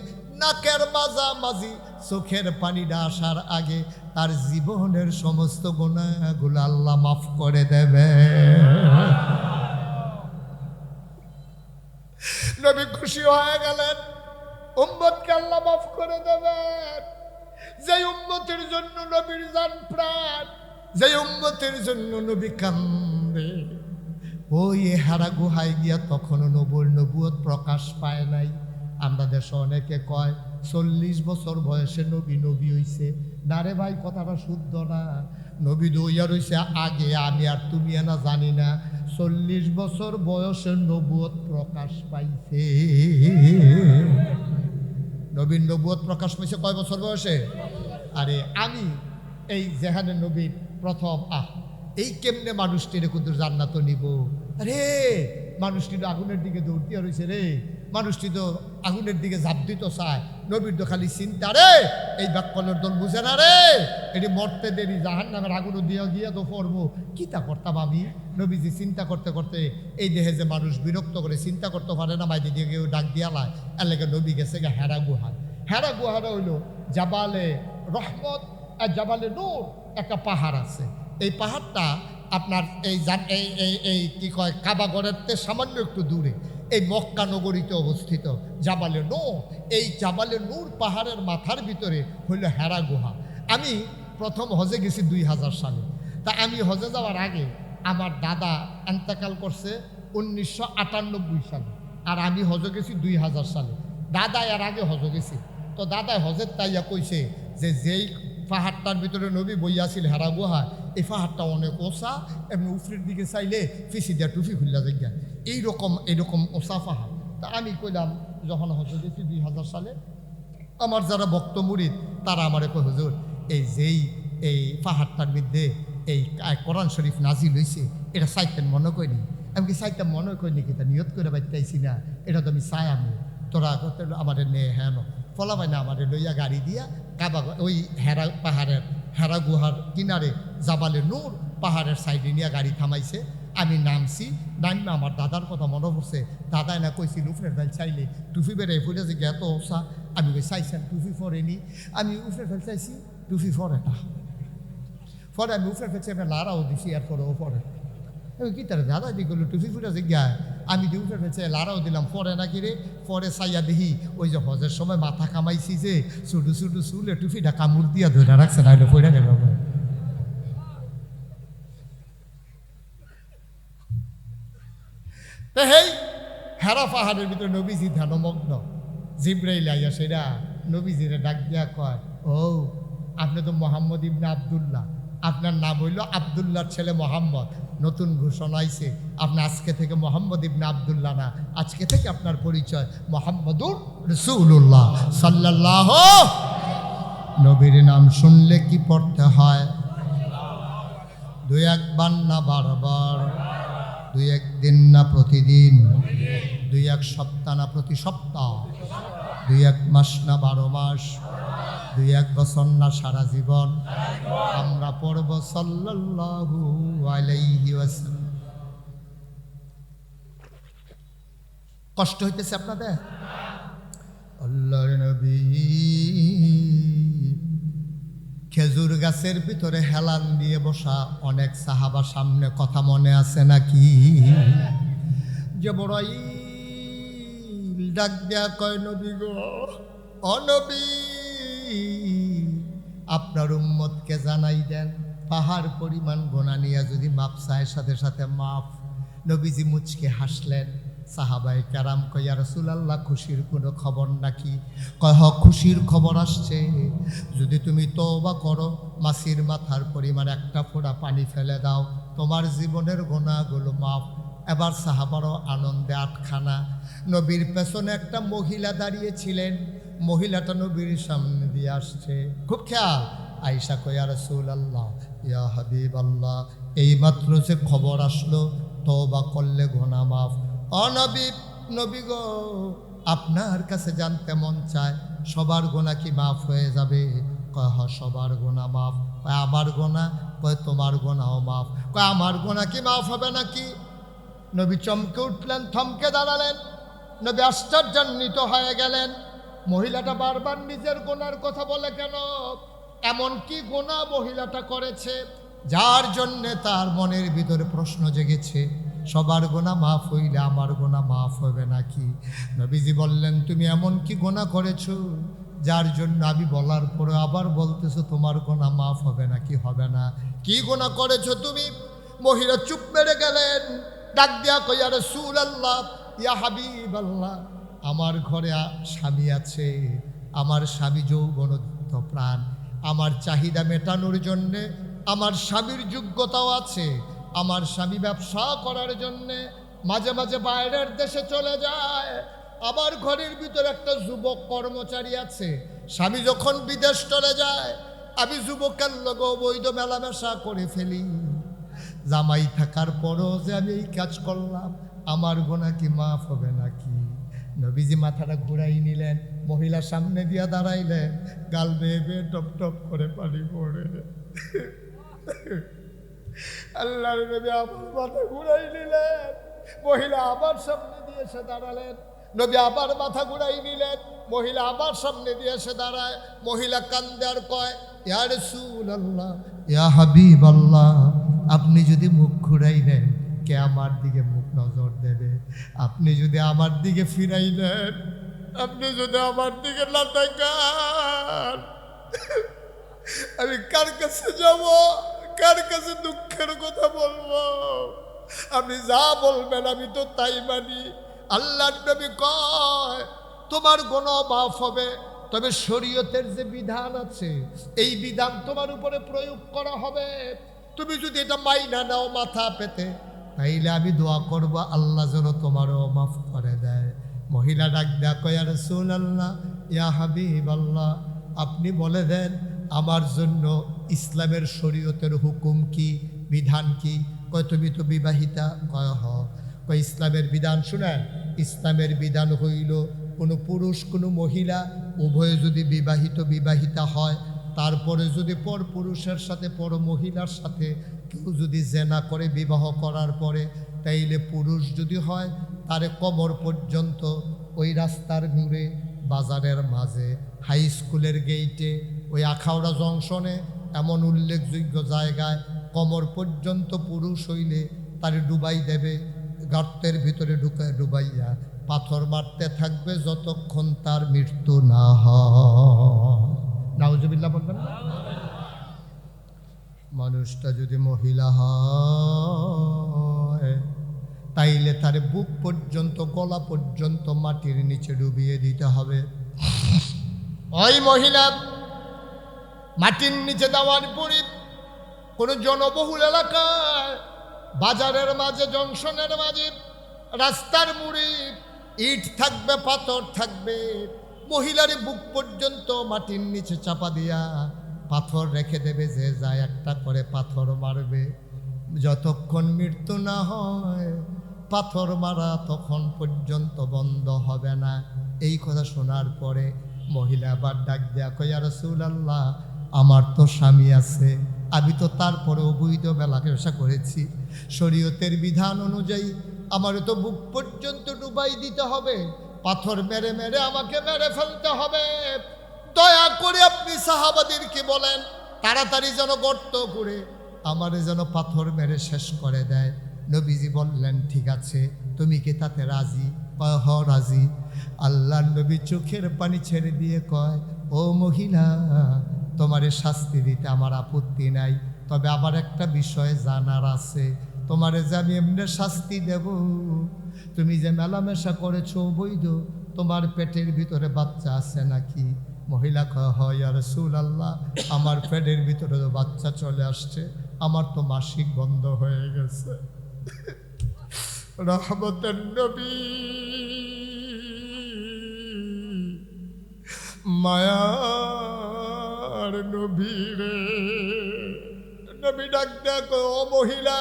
নাকের মাঝামাঝি চোখের পানিটা আসার আগে তার জীবনের সমস্ত গুনাহগুলো আল্লাহ মাফ করে দেবে। নবী খুশি হয়ে গেলেন, উম্মতকে আল্লাহ মাফ করে দেবেন। যে উম্মতের জন্য নবীর জান প্রাণ, যে উম্মতের জন্য নবী কান্দে, ওই হারা গুহায় গিয়া তখনও নবুয়ত প্রকাশ পায় নাই। আমরা দেশে অনেকে কয় 40 বছর বয়সে নবী হইছে। না রে ভাই, কথাটা শুদ্ধ না। নবী দইয়া রইছে আগে, আমি আর তুমি না জানি না। 40 বছর বয়সে নবুয়ত প্রকাশ পাইছে। নবীর নবুয়ত প্রকাশ পাইছে কয় বছর বয়সে? আরে আমি এই যেখানে নবীর প্রথম এই কেমনে মানুষটির কিন্তু জান্নাত নিব। আরে মানুষটি তো আগুনের দিকে দৌড় দিয়া রয়েছে রে, মানুষটি তো আগুনের দিকে ঝাঁপ দিত চায়। নবীর তো খালি চিন্তা রে, এই ব্যাককলের দল বুঝে না রে, এটি মরতে দেরি, জাহান নামের আগুনও দিয়া গিয়া তো পড়বো, কি তা করতাম আমি। নবীজি চিন্তা করতে করতে এই দেহে যে মানুষ বিরক্ত করে চিন্তা করতে পারে না, মাইদি দিয়ে কেউ ডাক দিয়া লায়, এর লেগে নবী গেছে গে হেরা গুহা। হেরা গুহাটা হইল জাবালে রহমত আর জাবালে নূর, একটা পাহাড় আছে। এই পাহাড়টা আপনার এই কি কয় কাবাগরের সামান্য একটু দূরে, এই মক্কা নগরীতে অবস্থিত জাবালে নূর। এই জাবালে নূর পাহাড়ের মাথার ভিতরে হইল হেরা গুহা। আমি প্রথম হজে গেছি 2000 সালে। তা আমি হজে যাওয়ার আগে আমার দাদা এন্তেকাল করছে 1998 সালে, আর আমি হজে গেছি 2000 সালে। দাদা এর আগে হজে গেছি। তো দাদায় হজের তাইয়া কইছে যে যেই পাহাড়টার ভিতরে নবী বইয়াছিল হেরা গুহা, এই পাহাড়টা অনেক ওসা, এমনি উফরের দিকে চাইলে ফিসি দিয়া টুফি খুললা যাইয়া এইরকম ওসা পাহাড়। তা আমি কইলাম যখন হজে গেছি 2000 সালে, আমার যারা ভক্ত মুরিদ তারা আমারে কয়, হুজুর এই পাহাড়টার মধ্যে এই কোরআন শরীফ নাজিল হইছে, এটা চাইতেন মনে করিনি। আমি কি চাইতাম মনে করিনি, কি তা নিয়ত করে বাইতেছি না, এটা তো আমি চাই। আমি তোরা আমাদের নে হ্যাঁ ফলা পাই না, আমাদের লইয়া গাড়ি দিয়া কাবা ওই হেরা পাহাড়ের হেরা গুহার কিনারে জাবালে নূর পাহাড়ের সাইডে নিয়ে গাড়ি থামাইছে। আমি নামছি, নামে আমার দাদার কথা মনে পড়ছে। দাদাই না কইছিল উফরের ফেল চাইলে টুফি বেড়ে ফুটে যে জ্ঞাত ওসা। আমি ওই চাইছেন টুফি পরেনি, আমি উফরের ফেল চাইছি, টুফি পরে না। পরে আমি উফরের ফেলছি, আমি লারাও দিছি, এরপরেও পরে কি তার দাদা দি গেলো টুফি ফুটে যে গিয়া আমি দি উফরের ফেলছে লারাও দিলাম, পরে না কিরে। পরে চাইয়া দেখি ওই যে হজের সময় মাথা কামাইছি যে ছোটো ছোটো চুলে টুফিটা কামড় দিয়া ধরে রাখছে, না হলে পড়ে গেল। তো হেই হেরা পাহাড়ের ভিতরে নবীজি ধ্যানমগ্ন। জিব্রাইল আইয়া সেটা নবীজিরে ডাক দিয়া কয়, ও আপনি তো মোহাম্মদ ইবনে আবদুল্লাহ, আপনার নাম হইল আবদুল্লাহর ছেলে মোহাম্মদ। নতুন ঘোষণা আইছে, আপনি আজকে থেকে মোহাম্মদ ইবনে আবদুল্লাহ না, আজকে থেকে আপনার পরিচয় মোহাম্মদুর রাসূলুল্লাহ সাল্লাল্লাহু। নবীর নাম শুনলে কি পড়তে হয়? দুই একবার না বারবার, দুই একদিন না প্রতিদিন, দুই এক সপ্তাহ না প্রতি সপ্তাহ, দুই এক মাস না 12 মাস, দুই এক বছর না সারা জীবন আমরা পড়ব সাল্লাল্লাহু আলাইহি ওয়াসাল্লাম। কষ্ট হইতেছে আপনাদের? আল্লাহর নবী খেজুর গাছের ভিতরে হেলান দিয়ে বসা অনেক সাহাবা সামনে, কথা মনে আছে নাকি? জিবরাইল ডাক দেয়া কয়, নবী গো, ও নবী, আপনার উম্মতকে জানাই দেন পাহাড় পরিমাণ গোনা নিয়ে যদি মাপ চায় সাথে সাথে মাফ। নবীজি মুচকে হাসলেন। সাহাবায়ে কেরাম কয়, ইয়া রাসূলুল্লাহ, খুশির কোনো খবর নাকি? কয়, হ, খুশির খবর আসছে। যদি তুমি তওবা করো, মাছির মাথার পরিমাণ একটা ফোঁটা পানি ফেলে দাও, তোমার জীবনের গুনাহগুলো মাফ। এবার সাহাবারও আনন্দে আটখানা। নবীর পেছনে একটা মহিলা দাঁড়িয়েছিলেন, মহিলাটা নবীর সামনে দিয়ে আসছে। খুব খেয়াল। আয়েশা কয়, ইয়া রাসূলুল্লাহ, ইয়া হাবিবাল্লাহ, এইমাত্র যে খবর আসলো তওবা করলে গুনাহ মাফ। নবী, নবী গো, আপনার কাছে জানতে মন চায় সবার গুনাহ কি মাফ হয়ে যাবে? কয়, হ, সবার গুনাহ মাফ। কয়, আমার গুনাহ? কয়, তোমার গুনাহও মাফ। কয়, আমার গুনাহ কি মাফ হবে নাকি? নবী চমকে উঠলেন, থমকে দাঁড়ালেন। নবী আশ্চর্যান্বিত হয়ে গেলেন। মহিলাটা বারবার নিজের গুনার কথা বলে কেন? এমন কি গুনাহ মহিলাটা করেছে যার জন্যে তার মনের ভিতরে প্রশ্ন জেগেছে, সবার গুনাহ মাফ হইলে আমার গুনাহ মাফ হবে নাকি? নবীজি বললেন, তুমি এমন কি গুনাহ করেছো যার জন্য আমি বলার পরে আবার বলতেছো তোমার গুনাহ মাফ হবে নাকি? হবে না। কি গুনাহ করেছো তুমি? মহিলা চুপ মেরে গেলেন। ডাক দিয়া কয়, ইয়া রাসূলুল্লাহ, ইয়া হাবিবাল্লাহ, আমার ঘরে স্বামী আছে, আমার স্বামী যৌবনোদ্যত প্রাণ, আমার চাহিদা মেটানোর জন্যে আমার স্বামীর যোগ্যতাও আছে। আমার স্বামী ব্যবসা করার জন্যে মাঝে মাঝে বাইরের দেশে চলে যায়। আমার ঘরের ভিতরে একটা যুবক কর্মচারী আছে। স্বামী যখন বিদেশ চলে যায়, আমি যুবকের লগে অবৈধ মেলামেশা করে ফেলি। জামাই থাকার পরও যে আমি এই কাজ করলাম, আমার গুনাহ কি মাফ হবে নাকি? নবীজি মাথাটা ঘুরাই নিলেন, মহিলা সামনে দিয়া দাঁড়াইলেন, গাল বেয়ে বেয়ে টপ টপ করে পানি পড়ে। আল্লাহর নবী আবার মাথা ঘুরাই নিলেন, মহিলা আবার সামনে দিয়ে এসে দাঁড়ালেন। নবী আবার মাথা ঘুরাই নিলেন, মহিলা আবার সামনে দিয়ে এসে দাঁড়ায়। মহিলা কান্দে আর কয়, ইয়া রাসূলুল্লাহ, ইয়া হাবিবাল্লাহ, আপনি যদি মুখ ঘুরাই নেন, কে আমার দিকে মুখ নজর দেবে? আপনি যদি আমার দিকে ফিরাই নেন, আপনি যদি আমার দিকে না তাকান, আমি কার কাছে যাব? কার কাছে দুঃখের কথা বলবো? আপনি যা বলবেন আমি তো তাই মানি। আল্লাহর নবী কয়, তোমার গুনাহ মাফ হবে, তবে শরীয়তের যে বিধান আছে এই বিধান তোমার উপরে প্রয়োগ করা হবে। তুমি যদি এটা মাইনা নাও মাথা পেতে, তাইলে আমি দোয়া করব আল্লাহ যেন তোমারও মাফ করে দেয়। মহিলা ডাক দেয়া কয়, ইয়া রাসূলুল্লাহ, ইয়া হাবিবাল্লাহ, আপনি বলে দেন আমার জন্য ইসলামের শরীয়তের হুকুম কি, বিধান কি? কয়, তুমি তো বিবাহিতা। কয়, হ। কয়, ইসলামের বিধান শুনেন। ইসলামের বিধান হইল কোনো পুরুষ কোনো মহিলা উভয়ে যদি বিবাহিতা হয়, তারপরে যদি পর পুরুষের সাথে পর মহিলার সাথে কেউ যদি জেনা করে বিবাহ করার পরে, তাইলে পুরুষ যদি হয় তারে কবর পর্যন্ত ওই রাস্তার মোড়ে, বাজারের মাঝে, হাই স্কুলের গেইটে, ওই আখাউড়া জংশনে এমন উল্লেখযোগ্য জায়গায় কমর পর্যন্ত পুরুষ হইলে তারে ডুবাই দেবে, গর্তের ভিতরে ডুবাইয়া পাথর মারতে থাকবে যতক্ষণ তার মৃত্যু না হয়। নাউজুবিল্লাহ বলবেন না? মানুষটা যদি মহিলা হয় তাইলে তার বুক পর্যন্ত, গলা পর্যন্ত মাটির নিচে ডুবিয়ে দিতে হবে। ওই মহিলা মাটির নিচে দেওয়ার পরে কোনো জনবহুল এলাকায়, বাজারের মাঝে, জংশনের মাঝে, রাস্তার মোড়ে ইট থাকবে, পাথর থাকবে, মহিলার বুক পর্যন্ত মাটির নিচে চাপা দিয়া পাথর রেখে দেবে, যে যায় একটা করে পাথর মারবে, যতক্ষণ মৃত্যু না হয় পাথর মারা তখন পর্যন্ত বন্ধ হবে না। এই কথা শোনার পরে মহিলা আবার ডাক দেয়া কয়, ইয়া রাসূলুল্লাহ, আমার তো স্বামী আছে, আমি তো তারপরে অবৈধ ব্যবসা করেছি, শরীয়তের বিধান অনুযায়ী আমার তো বুক পর্যন্ত ডুবাই দিতে হবে, পাথর মেরে মেরে আমাকে মেরে ফেলতে হবে, দয়া করে আপনি সাহাবাদেরকে বলেন তাড়াতাড়ি যেন গর্ত করে আমারে যেন পাথর মেরে শেষ করে দেয়। নবীজি বললেন, ঠিক আছে, তুমি কি তাতে রাজি? কয়, হ রাজি। আল্লাহ নবী চোখের পানি ছেড়ে দিয়ে কয়, ও মহিলা, তোমারে শাস্তি দিতে আমার আপত্তি নাই, তবে আবার একটা বিষয় জানার আছে, তোমারে যে আমি এমনি শাস্তি দেব, তুমি যে মেলামেশা করেছো বৈধ, তোমার পেটের ভিতরে বাচ্চা আছে নাকি? মহিলা কয়, হয় ইয়া রাসূলুল্লাহ, আমার পেটের ভিতরে তো বাচ্চা চলে আসছে, আমার তো মাসিক বন্ধ হয়ে গেছে। রহমতের নবী, মায়ার নবী রে, নবী ডাক দেখো, ও মহিলা,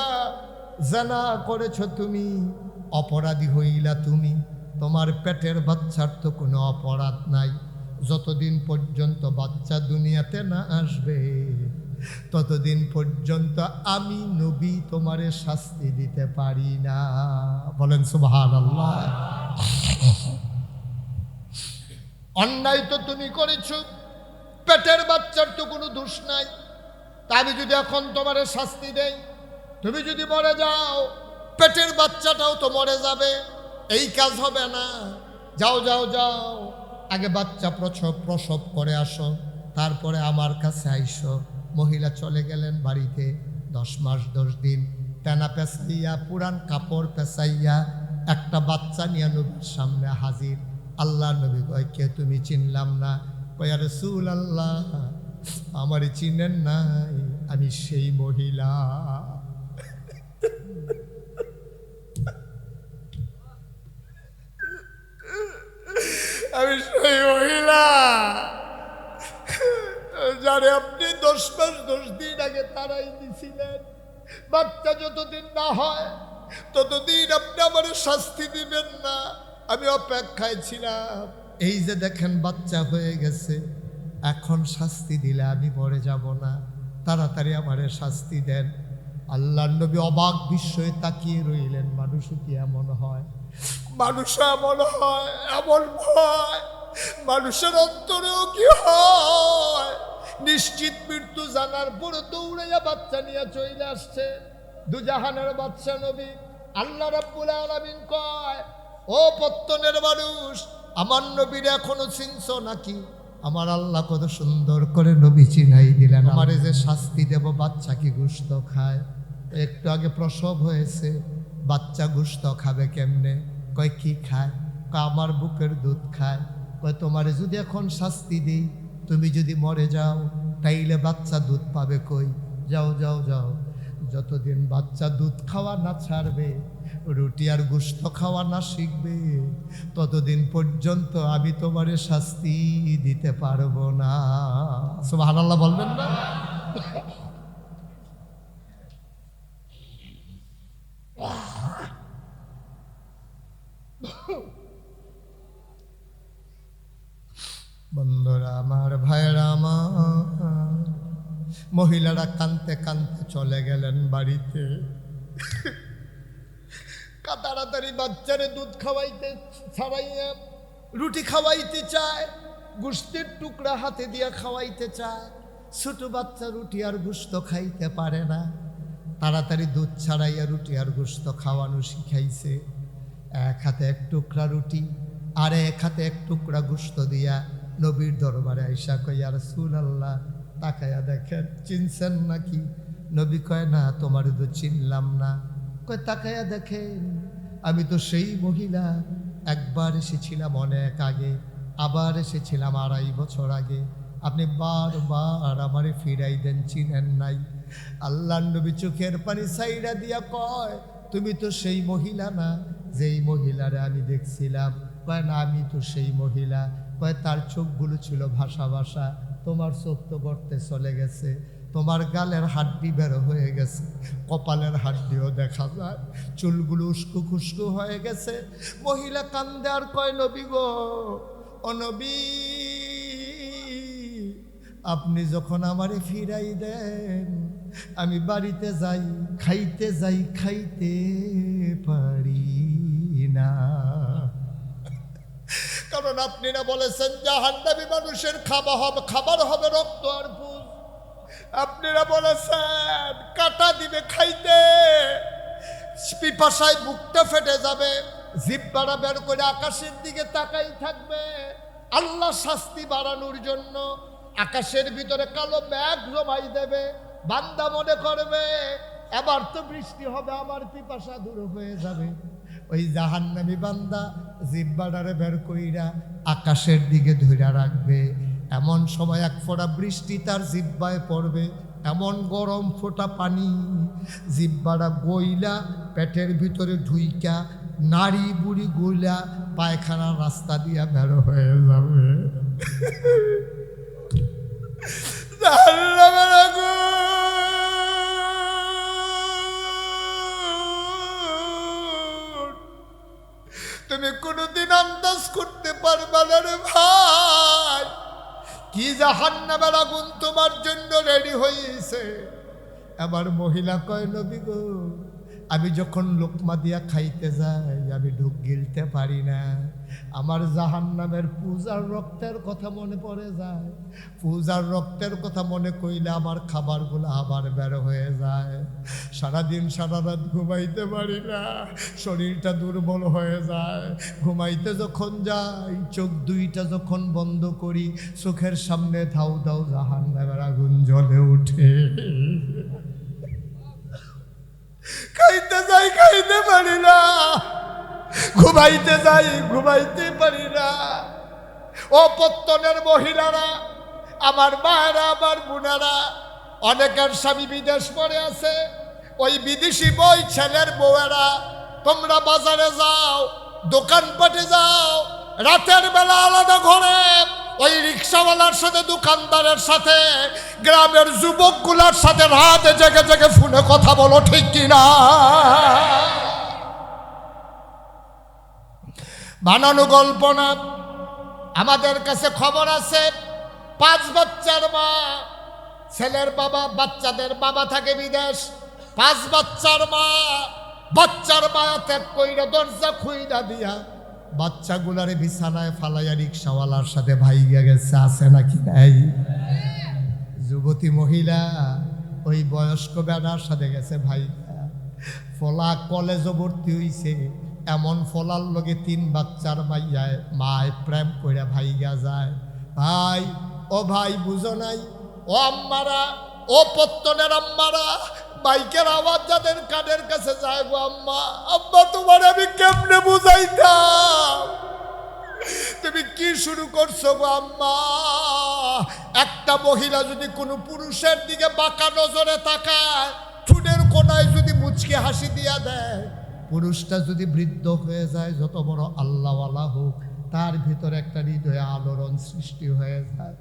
জানা করেছ তুমি, অপরাধী হইলা তুমি, তোমার পেটের বাচ্চার তো কোনো অপরাধ নাই, যতদিন পর্যন্ত বাচ্চা দুনিয়াতে না আসবে ততদিন পর্যন্ত আমি নবী তোমারে শাস্তি দিতে পারি না। বলেন সুবহানাল্লাহ। অন্যায় তো তুমি করেছ, পেটের বাচ্চার তো কোনো দোষ নাই, তা আমি যদি এখন তোমারে শাস্তি দেই, তুমি যদি মরে যাও, পেটের বাচ্চাটাও তো মরে যাবে, এই কাজ হবে না। যাও যাও যাও, আগে বাচ্চা প্রসব করে আসো, তারপরে আমার কাছে আইসো। মহিলা চলে গেলেন বাড়িতে। 10 মাস 10 দিন তেনা পেঁচাইয়া, পুরান কাপড় পেঁচাইয়া একটা বাচ্চা নিয়ে নবীর সামনে হাজির। আল্লাহ নবী কয়, কে তুমি? চিনলাম না। কয়, ইয়া রাসূলুল্লাহ, আমারে চিনেন নাই, আমি সেই মহিলা। আমি সেই মহিলা যারে আপনি 10 মাস 10 দিন আগে তারাই দিছিলেন। বাচ্চা যতদিন না হয় ততদিন আপনি আমার শাস্তি দিবেন না, আমি অপেক্ষায় ছিলাম। এই যে দেখেন বাচ্চা হয়ে গেছে, এখন শাস্তি দিলে আমি মরে যাব না, তাড়াতাড়ি আমারে শাস্তি দেন। আল্লাহর নবী অবাক বিস্ময়ে তাকিয়ে রইলেন। মানুষও কি এমন হয়? মানুষও এমন হয়? এমন ভয় মানুষের অন্তরেও কি হয়? নিশ্চিত মৃত্যু জানার পরে দৌড়াইয়া বাচ্চা নিয়ে চলে আসছে দুজাহানের বাদশা নবী। আল্লাহ রাব্বুল আলামিন কয়, ও পত্তনের মানুষ, আমার নবীর এখনো চিনছ নাকি? আমার আল্লাহ কত সুন্দর করে নবী চিনাই দিলেন। আমারে যে শাস্তি দেব, বাচ্চা কি গোশত খায়? একটু আগে প্রসব হয়েছে, বাচ্চা গোশত খাবে কেমনে? কয়, কি খায়? কয়, আমার বুকের দুধ খায়। কয়, তোমারে যদি এখন শাস্তি দিই, তুমি যদি মরে যাও, তাইলে বাচ্চা দুধ পাবে কই? যাও যাও যাও, যতদিন বাচ্চা দুধ খাওয়া না ছাড়বে, রুটি আর গোশত খাওয়া না শিখবে, ততদিন পর্যন্ত আমি তোমারে শাস্তি দিতে পারবো না। সুবহানাল্লাহ বলবেন না? বন্ধুরা আমার, ভাইরা আমার, মহিলারা কাঁদতে কাঁদতে চলে গেলেন বাড়িতে। তাড়াতাড়ি বাচ্চারে দুধ খাওয়াইতে ছাড়াইয়া রুটি খাওয়াইতে চায়, গোস্তের টুকরা হাতে দিয়া খাওয়াইতে চায়। ছোট বাচ্চা রুটি আর গোস্ত খাইতে পারে না, তাড়াতাড়ি দুধ ছাড়াইয়া রুটি আর গোস্ত খাওয়ানো শিখাইছে। এক হাতে এক টুকরা রুটি আর এক হাতে এক টুকরা গোস্ত দিয়া নবীর দরবারে আইসা কই, ইয়া রাসূলুল্লাহ, তাকায়া দেখেন, চিনছেন নাকি? নবী কয়, না, তোমার তো চিনলাম না। কয়, তাকায়া দেখেন, আমি তো সেই মহিলা, একবার এসেছিলাম অনেক আগে, আবার এসেছিলাম 2.5 বছর আগে। আপনি বারবার আমারে ফিরাই দেন, চিনেন নাই। আল্লাহ নবী চোখের পানি সাইরা দিয়া কয়, তুমি তো সেই মহিলা না যেই মহিলারে আমি দেখছিলাম। কয়, না, আমি তো সেই মহিলা। কয়, তার চোখগুলো ছিল ভাষা ভাষা, তোমার চোখ তো গর্তে চলে গেছে, তোমার গালের হাড্ডি বের হয়ে গেছে, কপালের হাড্ডিও দেখা যায়, চুলগুলো উস্কু খুস্কু হয়ে গেছে। মহিলা কান্দে আর কয়, নবী গো, ও নবী, আপনি যখন আমারে ফিরাই দেন, আমি বাড়িতে যাই, খাইতে পারি না। কারণ আপনি না বলেছেন জাহান্নামী মানুষের খাবার হবে রক্ত আর পুজ। আপনারা বলেছেন কাটা দিবে খাইতে, পিপাসায় বুকটা ফেটে যাবে, জিহ্বাটা বের করে আকাশের দিকে তাকাই থাকবে। আল্লাহ শাস্তি বাড়ানোর জন্য আকাশের ভিতরে কালো মেঘ জমাই দেবে। বান্দা মনে করবে এবার তো বৃষ্টি হবে, আমার পিপাসা দূর হয়ে যাবে। ওই জাহান্নামী বান্দা জিহ্বাটারে বের কইরা আকাশের দিকে ধইরা রাখবে। এমন সময় এক ফোঁটা বৃষ্টি তার জিহ্বায় পড়বে, এমন গরম ফোঁটা পানি জিহ্বাটা গইলা পেটের ভিতরে ঢুইকা নাড়ি বুড়ি গইলা পায়খানার রাস্তা দিয়া বের হয়ে যাবে। জাহান্নামের আগুন, তুমি কোনোদিন আন্দাজ করতে পারবা না রে ভাই, কি জাহান্নামের আগুন তোমার জন্য রেডি হয়েছে। আবার মহিলা কয়, নবী গো, আমি যখন লোকমা দিয়া খাইতে যাই, আমি ঢুক গিলতে পারি না। আমার জাহান্নামের পূজার রক্তের কথা মনে পড়ে যায়। পূজার রক্তের কথা মনে কইলে আমার খাবারগুলো আবার বের হয়ে যায়। সারাদিন সারা রাত ঘুমাইতে পারি না, শরীরটা দুর্বল হয়ে যায়। ঘুমাইতে যখন যাই, চোখ দুইটা যখন বন্ধ করি, চোখের সামনে ধাউ ধাউ জাহান্নামের আগুন জ্বলে ওঠে। খাইতে যাই, খাইতে পারি না, ঘুমাইতে যাই, ঘুমাইতে পারি না। ও পত্তনের মহিলারা, আমার মায়েরা, আমার বোনেরা, অনেকের স্বামী বিদেশ পড়ে আছে, ওই বিদেশি বই ছেলের বউয়েরা, তোমরা বাজারে যাও, দোকানপাটে যাও, রাতের বেলা আলাদা ঘরে ওই রিক্সাওয়ালার সাথে, দোকানদারের সাথে, গ্রামের যুবকগুলার সাথে রাতে জেগে জেগে ফোনে কথা বলো, ঠিক কিনা? বানানো গল্প না, আমাদের কাছে খবর আছে। 5 বাচ্চার মা, ছেলের বাবা, বাচ্চাদের বাবা থাকে বিদেশ। 5 বাচ্চার মা, বাচ্চার মায়া ত্যাগ কইরা দরজা খুইরা দিয়া বাচ্চাগুলারে বিছানায় ফালাইয়া রিক্সাওয়ালার সাথে ভাইগা গেছে। আছে নাকি নাই? যুবতী মহিলা ওই বয়স্ক বেড়ার সাথে গেছে ভাইগা। ফলা কলেজে ভর্তি হইছে, এমন ফলার লগে 3 বাচ্চার মায় প্রেম কইরা ভাইগা যায়। ভাই, ও ভাই, বুঝো নাই? ও আম্মারা, ও পত্তনের আম্মারা, বাইকের আওয়াজ যাদের কানের কাছে যায়, গো আম্মা, আম্মা, তোমার আমি কেমনে বুঝাইতাম? তুমি কি শুরু করছো গো আম্মা? একটা মহিলা যদি কোনো পুরুষের দিকে বাঁকা নজরে তাকায়, ঠুনের কোনায় যদি মুচকে হাসি দিয়া দেয়, পুরুষটা যদি বৃদ্ধ হয়ে যায়, যত বড় আল্লাহওয়ালা হোক, তার ভিতরে একটা হৃদয়ে আলোড়ন সৃষ্টি হয়ে যায়।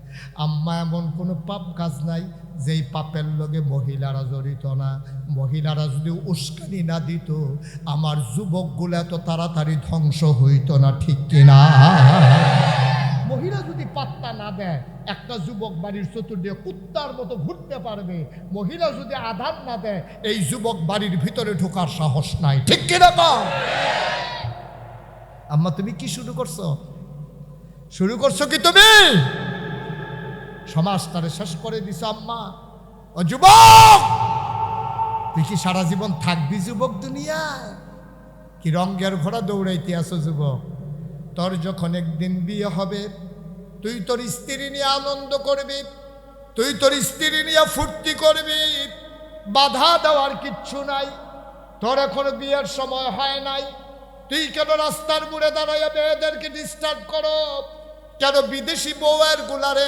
আম্মা, এমন কোনো পাপ কাজ নাই যেই পাপের লগে মহিলারা জড়িত না। মহিলারা যদি উস্কানি না দিত, আমার যুবকগুলো এত তাড়াতাড়ি ধ্বংস হইত না, ঠিক কিনা? মহিলা যদি পাত্তা আধারটা না দেয়, একটা যুবক বাড়ির চতুর্দিকে কুত্তার মতো ঘুরতে পারবে। মহিলা যদি আধার না দেয়, এই যুবক বাড়ির ভিতরে ঢোকার সাহস নাই। ঠিক কিনা কও? আম্মা তুমি কি শুরু করছো? শুরু করছো কি তুমি? সমাজটারে শেষ করে দিছ আম্মা। ও যুবক, তুই কি সারা জীবন থাকবি যুবক দুনিয়ায়? কি রঙের ঘোড়া দৌড়াইতে আসো যুবক? তোর যখন একদিন বিয়ে হবে, তুই তোর স্ত্রী নিয়ে আনন্দ করবি, তুই তোর স্ত্রী নিয়ে ফুর্তি করবি, বাধা দেওয়ার কিচ্ছু নাই। তোর এখন বিয়ের সময় হয় নাই, তুই কেন রাস্তার মোড়ে দাঁড়াইয়া মেয়েদেরকে ডিস্টার্ব করো? কেন বিদেশি বউয়ের গুলারে,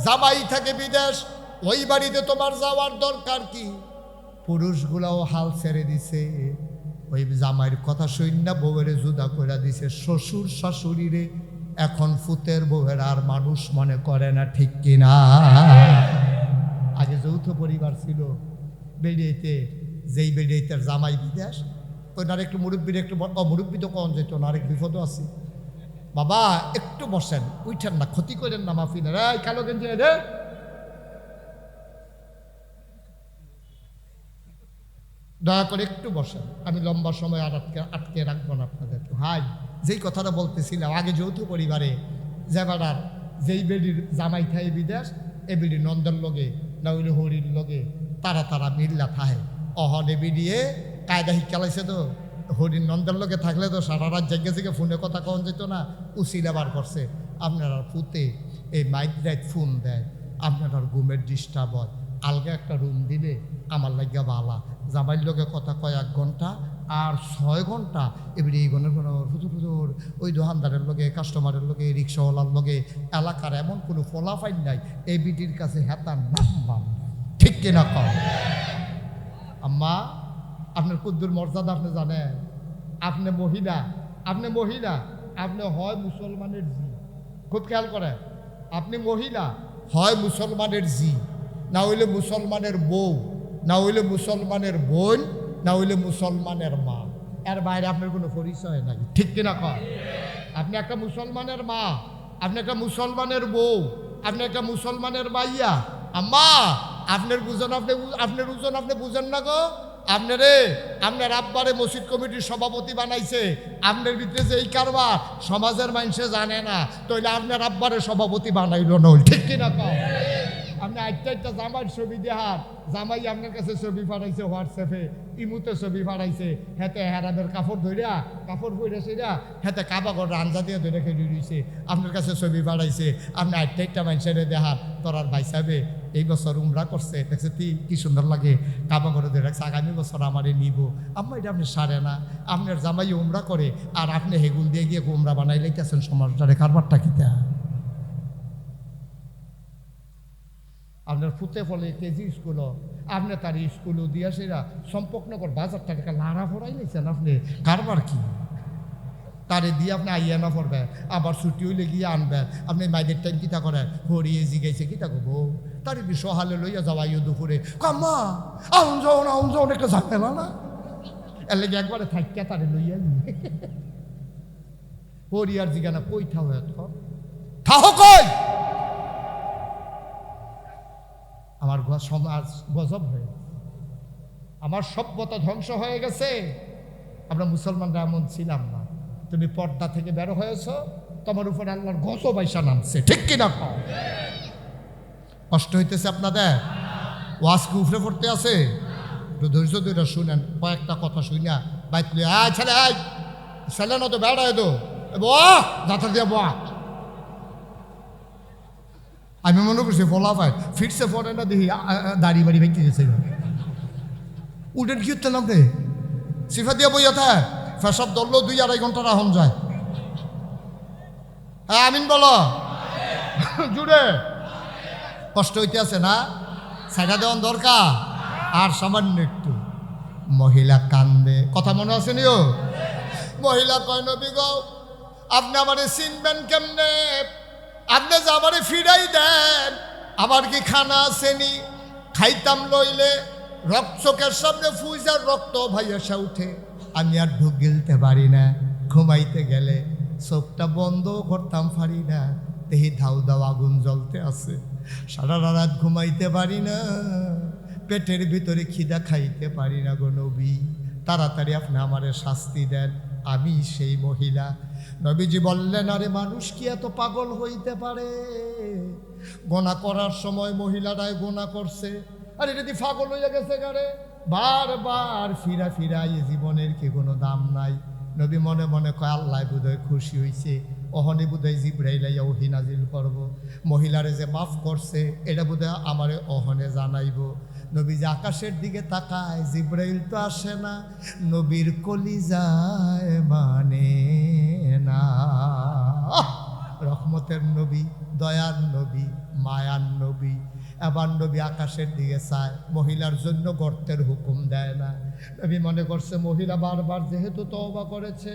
জামাই থাকে বিদেশ, ওই বাড়িতে তোমার যাওয়ার দরকার কি? পুরুষগুলাও হাল ছেড়ে দিছে, ওই জামাইয়ের কথা শুন না বউয়েরে জুদা করে দিছে। শ্বশুর শাশুড়িরে এখন ফুতের বউয়ের আর মানুষ মনে করে না। ঠিক কিনা? আগে যৌথ পরিবার ছিল, বেরিয়েতে যেই বেরিয়েতে জামাই বিদেশ, ওইটার একটু মুরব্বীর একটু মুরব্বী তো কম যেত না, আরেক বিপদও আছে। বাবা একটু বসেন, উঠেন না, ক্ষতি করেন না মাহফিলের। এই কালো গেঞ্জি রে, দয়া করে একটু বসেন, আমি লম্বা সময় আর আটকে রাখবো না আপনাদেরকে। হাই, যেই কথাটা বলতেছিলাম, আগে যৌথ পরিবারে যেবার যেই বেডির জামাই থাই বিদেশ, এ বেডির নন্দর লগে না হইলে হরির লগে তারা মিল্লা থাহে। অহনে বিডিয়ে কায়দা শিক্ষালাইছে তো, হরির নন্দর লগে থাকলে তো সারা রাত জেগে জেগে ফোনে কথা কন যেত না। উচিলা বার করছে, আপনারা ফুতে এই মাইক রাইট ফোন দেয়, আপনার ঘুমের ডিস্টার্ব হয়, আলগা একটা রুম দিলে আমার লাগিয়া বালা। জামাইর লগে কথা কয় 1 ঘন্টা, আর 6 ঘন্টা এবারে এই গণের কোনো হুজুর ওই দোকানদারের লগে, কাস্টমারের লগে, রিক্সাওয়ালার লগে, এলাকার এমন কোনো ফলাফাইন নাই এই বিটির কাছে হেতার নাম্বার। ঠিক কিনা কও? আম্মা, আপনার কুদ্দুর মর্যাদা আপনি জানেন? আপনি মহিলা, আপনি হয় মুসলমানের জি, খুব খেয়াল করেন, আপনি মহিলা হয় মুসলমানের জি, না হইলে মুসলমানের বউ, না হইলে মুসলমানের বোন, না হইলে মুসলমানের মা। এর বাইরে আপনার কোনো পরিচয় নাই। ঠিক কিনা কয়? আপনি একটা মুসলমানের মা, আপনি একটা মুসলমানের বউ, আপনি একটা মুসলমানের মাইয়া। আম্মা, আপনার বুঝেন, আপনার ওজন আপনি বুঝেন না গো। আপনার আব্বারে মসজিদ কমিটির সভাপতি বানাইছে, আপনার ভিতরে যে এই কারবার সমাজের মানুষে জানে না, তাইলে আপনার আব্বারে সভাপতি বানাইল নই। ঠিক কিনা কয়? আপনি একটা জামাইয়ের ছবি দেখার, জামাই আপনার কাছে ছবি পাঠাইছে হোয়াটসঅ্যাপে, ইমুতে ছবি পাঠাইছে, হেতে হেরাদের কাপড় ধরিয়া, কাপড় পরে সেরা হেতে কাবাগর রাঞ্জা দিয়ে ধরে খেলে দিয়েছে, আপনার কাছে ছবি পাঠাইছে। আপনি একটা মানুষের দেখার, তোরার ভাই সাহেবে এই বছর উমরা করছে, দেখছে কি সুন্দর লাগে, কাবাগরে ধরে রাখছে, আগামী বছর আমারে নিব। আম্মা, এটা আপনি সারে না, আপনার জামাই উমরা করে আর আপনি হেগুল দিয়ে গিয়ে উমরা বানাই লাইতেছেন, সমাজটারে কারবারটা কিতা? আপনার ফুতে ফলে কেজি স্কুল, আপনি তার স্কুলও দিয়া সেরা সম্পর্কনগর বাজারটা টাকা লাড়া ফোড়াই নিয়েছেন। আপনি কারবার কি? তারে দিয়ে আপনি আইয়া না পড়বেন, আবার ছুটি হইলে গিয়ে আনবেন। আপনি মাইদের টাইম কিতা করেন, হরিয়ে জিগাইছে কিতা করবো, তার সহালে লইয়া যাওয়াইও দুপুরে, কাম্মা আউন যাও একটা ঝামেলা না, এর লেগে একবারে থাকিয়া তারে লইয়া নিয়ে হরিয়ার জিগানা কই থাও থাহ কই। আমার সমাজ গজব হয়ে গেছে, আমার সভ্যতা ধ্বংস হয়ে গেছে। আমরা মুসলমানরা এমন ছিলাম না। তুমি পর্দা থেকে বের হয়েছ, তোমার উপর আল্লাহর গজব আইসা নামছে। ঠিক কিনা কও? কষ্ট হইতেছে আপনাদের? ওয়াজ কি উফরে পড়তে আছে? একটু ধৈর্য ধরে শুনেন, কয়েকটা কথা শুনিয়া বাইতলে ছেলে না তো বেড়ায় তো দাঁতা দিয়া বয়া। আমি মনে করছি ফলা পাই ফিরছে পরে না, দেখি দাড়ি বাড়ি ভেঙে গেছে। উঠেন কি হতেন আপনি? সিফা দিয়া বইয়া থাকে, ফেসব ধরলেও 2-2.5 ঘন্টা রাহন যায়। হ্যাঁ আমিন বলো জুড়ে। কষ্ট হইতে আছে না? সাইডা দেওয়ান দরকার। আর সামান্য একটু মহিলা কান্দে, কথা মনে আছে নিও? মহিলা কয়, নবী গো আপনি আমারে চিনবেন কেমনে? আপনি যে আমারে ফিরাই দেন, আমার কি খানা আসেনি? খাইতাম লইলে চোখের সামনে ফুইজার রক্ত ভাইয়াসা উঠে, আমি আর ঢুক গিলতে পারি না। ঘুমাইতে গেলে চোখটা বন্ধ করতাম পারি না। দেখি ধাউ ধাউ আগুন জ্বলতে আছে, সারা রাত ঘুমাইতে পারি না, পেটের ভিতরে খিদা খাইতে পারি না গো নবী, তাড়াতাড়ি আপনি আমারে শাস্তি দেন, আমি সেই মহিলা। নবীজি বললেন, আরে মানুষ কি এত পাগল হইতে পারে? গোনা করার সময় মহিলারাই গোনা করছে, আরে যদি পাগল হইয়া গেছে গারে, বারবার ফিরা ফিরা এই জীবনের কি কোনো দাম নাই? নবী মনে মনে কয়, আল্লাহ বোধহয় খুশি হইছে, অহনে বোধহয় জিব্রাইল আইয়া ওহী নাজিল করব, মহিলারে যে মাফ করছে এটা বোধহয় আমারে অহনে জানাইব। নবী যে আকাশের দিকে তাকায়, জিব্রাইল তো আসে না, নবীর কলিজায় মানে না। রহমতের নবী, দয়ার নবী, মায়ার নবী। এবার নবী আকাশের দিকে চায়, মহিলার জন্য গর্তের হুকুম দেয় না। নবী মনে করছে মহিলা বারবার যেহেতু তওবা করেছে,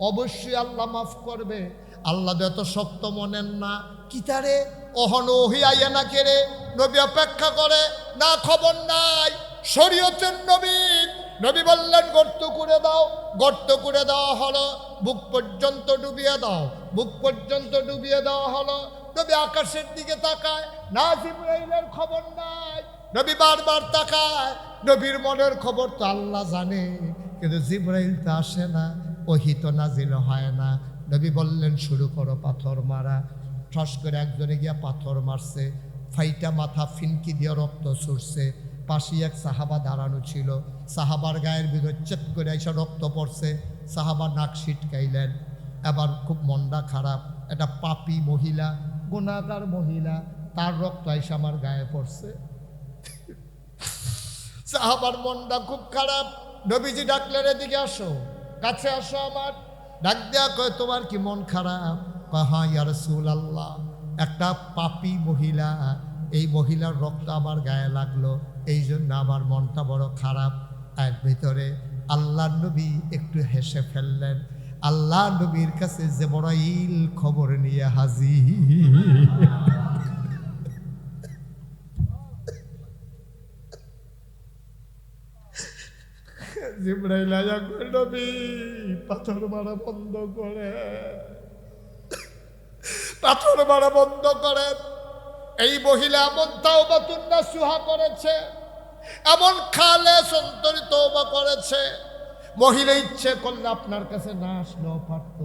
অবশ্যই আল্লাহ মাফ করবে। আল্লাহ এত শক্ত মনেন না, কিতারে অহন ওহি আইয়া না কেড়ে। নবী অপেক্ষা করে, না খবর নাই, শরীয়তের নবী। নবী বললেন, গর্ত করে দাও। গর্ত করে দেওয়া হলো, বুক পর্যন্ত ডুবিয়ে দাও। বুক পর্যন্ত ডুবিয়ে দেওয়া হলো। নবী আকাশের দিকে তাকায়, না জিবরাইলের খবর নাই। নবী বারবার তাকায়, নবীর মনের খবর তো আল্লাহ জানে, কিন্তু জিবরাইল তো আসে না, ওহী তো নাজিল হয় না। নবী বললেন, শুরু করো পাথর মারা। ঠস করে একজনে গিয়া পাথর মারছে, ফাইটা মাথা ফিনকি দিয়ে রক্ত ছুটছে। পাশে এক সাহাবা দাঁড়ানো ছিল, সাহাবার গায়ের ভিতর চেক করে এসে রক্ত পড়ছে। সাহাবা নাক ছিটকাইলেন। এবার খুব মনটা খারাপ, এটা পাপী মহিলা, গুনাহগার মহিলা, তার রক্ত এসে আমার গায়ে পড়ছে। সাহাবার মনটা খুব খারাপ। নবীজি ডাকলেন, এদিকে আসো, কাছে আসো আমার। ডাক দেয়া কয়, তোমার কি মন খারাপ? কয়, হ্যাঁ ইয়া রাসূলুল্লাহ, একটা পাপী মহিলা, এই মহিলার রক্ত আমার গায়ে লাগলো, এই জন্য আমার মনটা বড় খারাপ। এর ভিতরে আল্লাহ নবী একটু হেসে ফেললেন। আল্লাহ নবীর কাছে জিবরাইল খবর নিয়ে হাজির। জিবরাইল আয়া কয়, নবী পাথর মারা বন্ধ করে, পাথর মারা বন্ধ করেন। এই মহিলা এমন তাওবাতুন নাসুহা করেছে, এমন খালেস অন্তরে তওবা করেছে। মহিলা ইচ্ছে করলে আপনার কাছে না আসলেও পারত,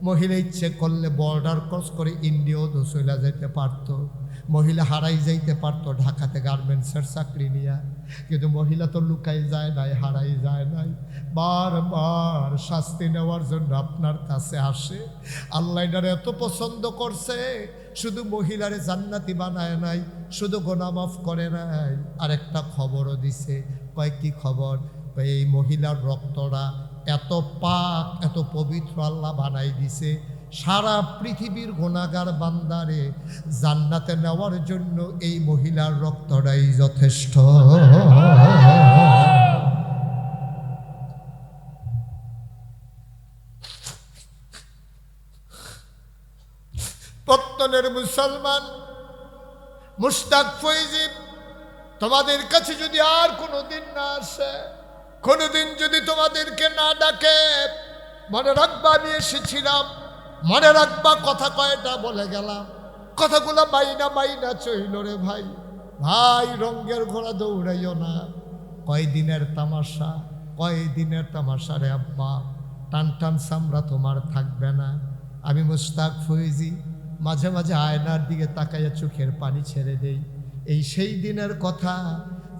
মহিলা ইচ্ছে করলে বর্ডার ক্রস করে ইন্ডিয়াও তো চলে যেতে পারত, মহিলা হারাই যাইতে পারতো ঢাকাতে গার্মেন্টসের চাকরি নিয়ে। কিন্তু মহিলা তো লুকাই যায় নাই, হারাই যায় নাই, বারবার শাস্তি নেওয়ার জন্য আপনার কাছে আসে। আল্লাহ এটারে এত পছন্দ করছে, শুধু মহিলারে জান্নাতি বানায় নাই, শুধু গোনা মাফ করে নাই, আরেকটা খবরও দিছে। কয়েকটি খবর, এই মহিলার রক্তটা এত পাক, এত পবিত্র আল্লাহ বানাই দিছে, সারা পৃথিবীর গুনাহগার বান্দারে জান্নাতে নেওয়ার জন্য এই মহিলার রক্তটাই যথেষ্ট। পত্তনের মুসলমান মুশতাক ফৈজি, তোমাদের কাছে যদি আর কোনোদিন না আসে, কোনোদিন যদি তোমাদেরকে না ডাকে, মনে রাখবা আমি এসেছিলাম, মনে রাখবা কথা কয়টা বলে গেলাম, কথাগুলো মাইনা মাইনা চইল রে ভাই। ভাই রঙ্গের ঘোড়া দৌড়াইও না, কয়দিনের তামাশা, কয়দিনের তামাশা রে আব্বা, টান টান চামড়া তোমার থাকবে না। আমি মুশতাক ফৈজি মাঝে মাঝে আয়নার দিকে তাকাইয়া চোখের পানি ছেড়ে দেই। এই সেই দিনের কথা,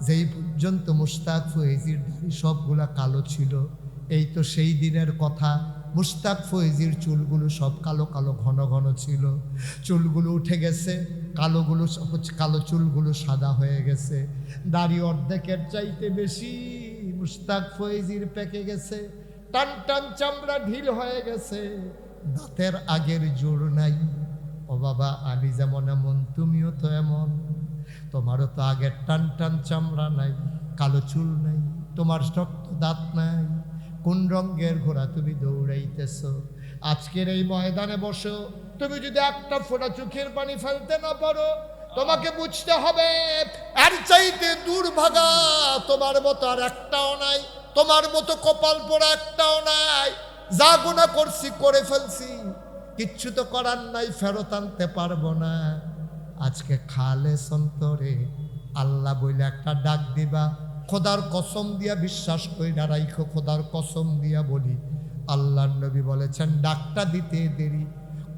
যেই পর্যন্ত মুশতাক ফৈজির সবগুলা কালো ছিল। এই তো সেই দিনের কথা, মুশতাক ফৈজির চুলগুলো সব কালো কালো ঘন ঘন ছিল, চুলগুলো উঠে গেছে, কালোগুলো কালো চুলগুলো সাদা হয়ে গেছে, দাড়ি অর্ধেকের চাইতে বেশি মুশতাক ফৈজির পেকে গেছে, টান টান চামড়া ঢিল হয়ে গেছে, দাঁতের আগের জোর নাই। ও বাবা, আমি যেমন এমন তুমিও তো এমন, তোমারও তো আগের টান টান চামড়া নাই, কালো চুল নাই, তোমার শক্ত দাঁত নাই। কোন রঙের ঘোড়া তুমি দৌড়াইতেছ? আজকের এই ময়দানে বসো, তুমি যদি একটা ফোঁটা চোখের পানি ফেলতে না পারো, তোমাকে বুঝতে হবে এর চাইতে দুর্ভাগা তোমার মতো আর একটাও নাই, তোমার মতো কপাল পোড়া একটাও নাই। যা গুনাহ করছি করে ফেলছি, কিচ্ছু তো করার নাই, ফেরত আনতে পারবো না। আজকে খালেস অন্তরে আল্লাহ বইলে একটা ডাক দিবা, খোদার কসম দিয়া বিশ্বাস কইরা রাইখো, খোদার কসম দিয়া বলি, আল্লাহর নবী বলেছেন ডাকটা দিতে দেরি,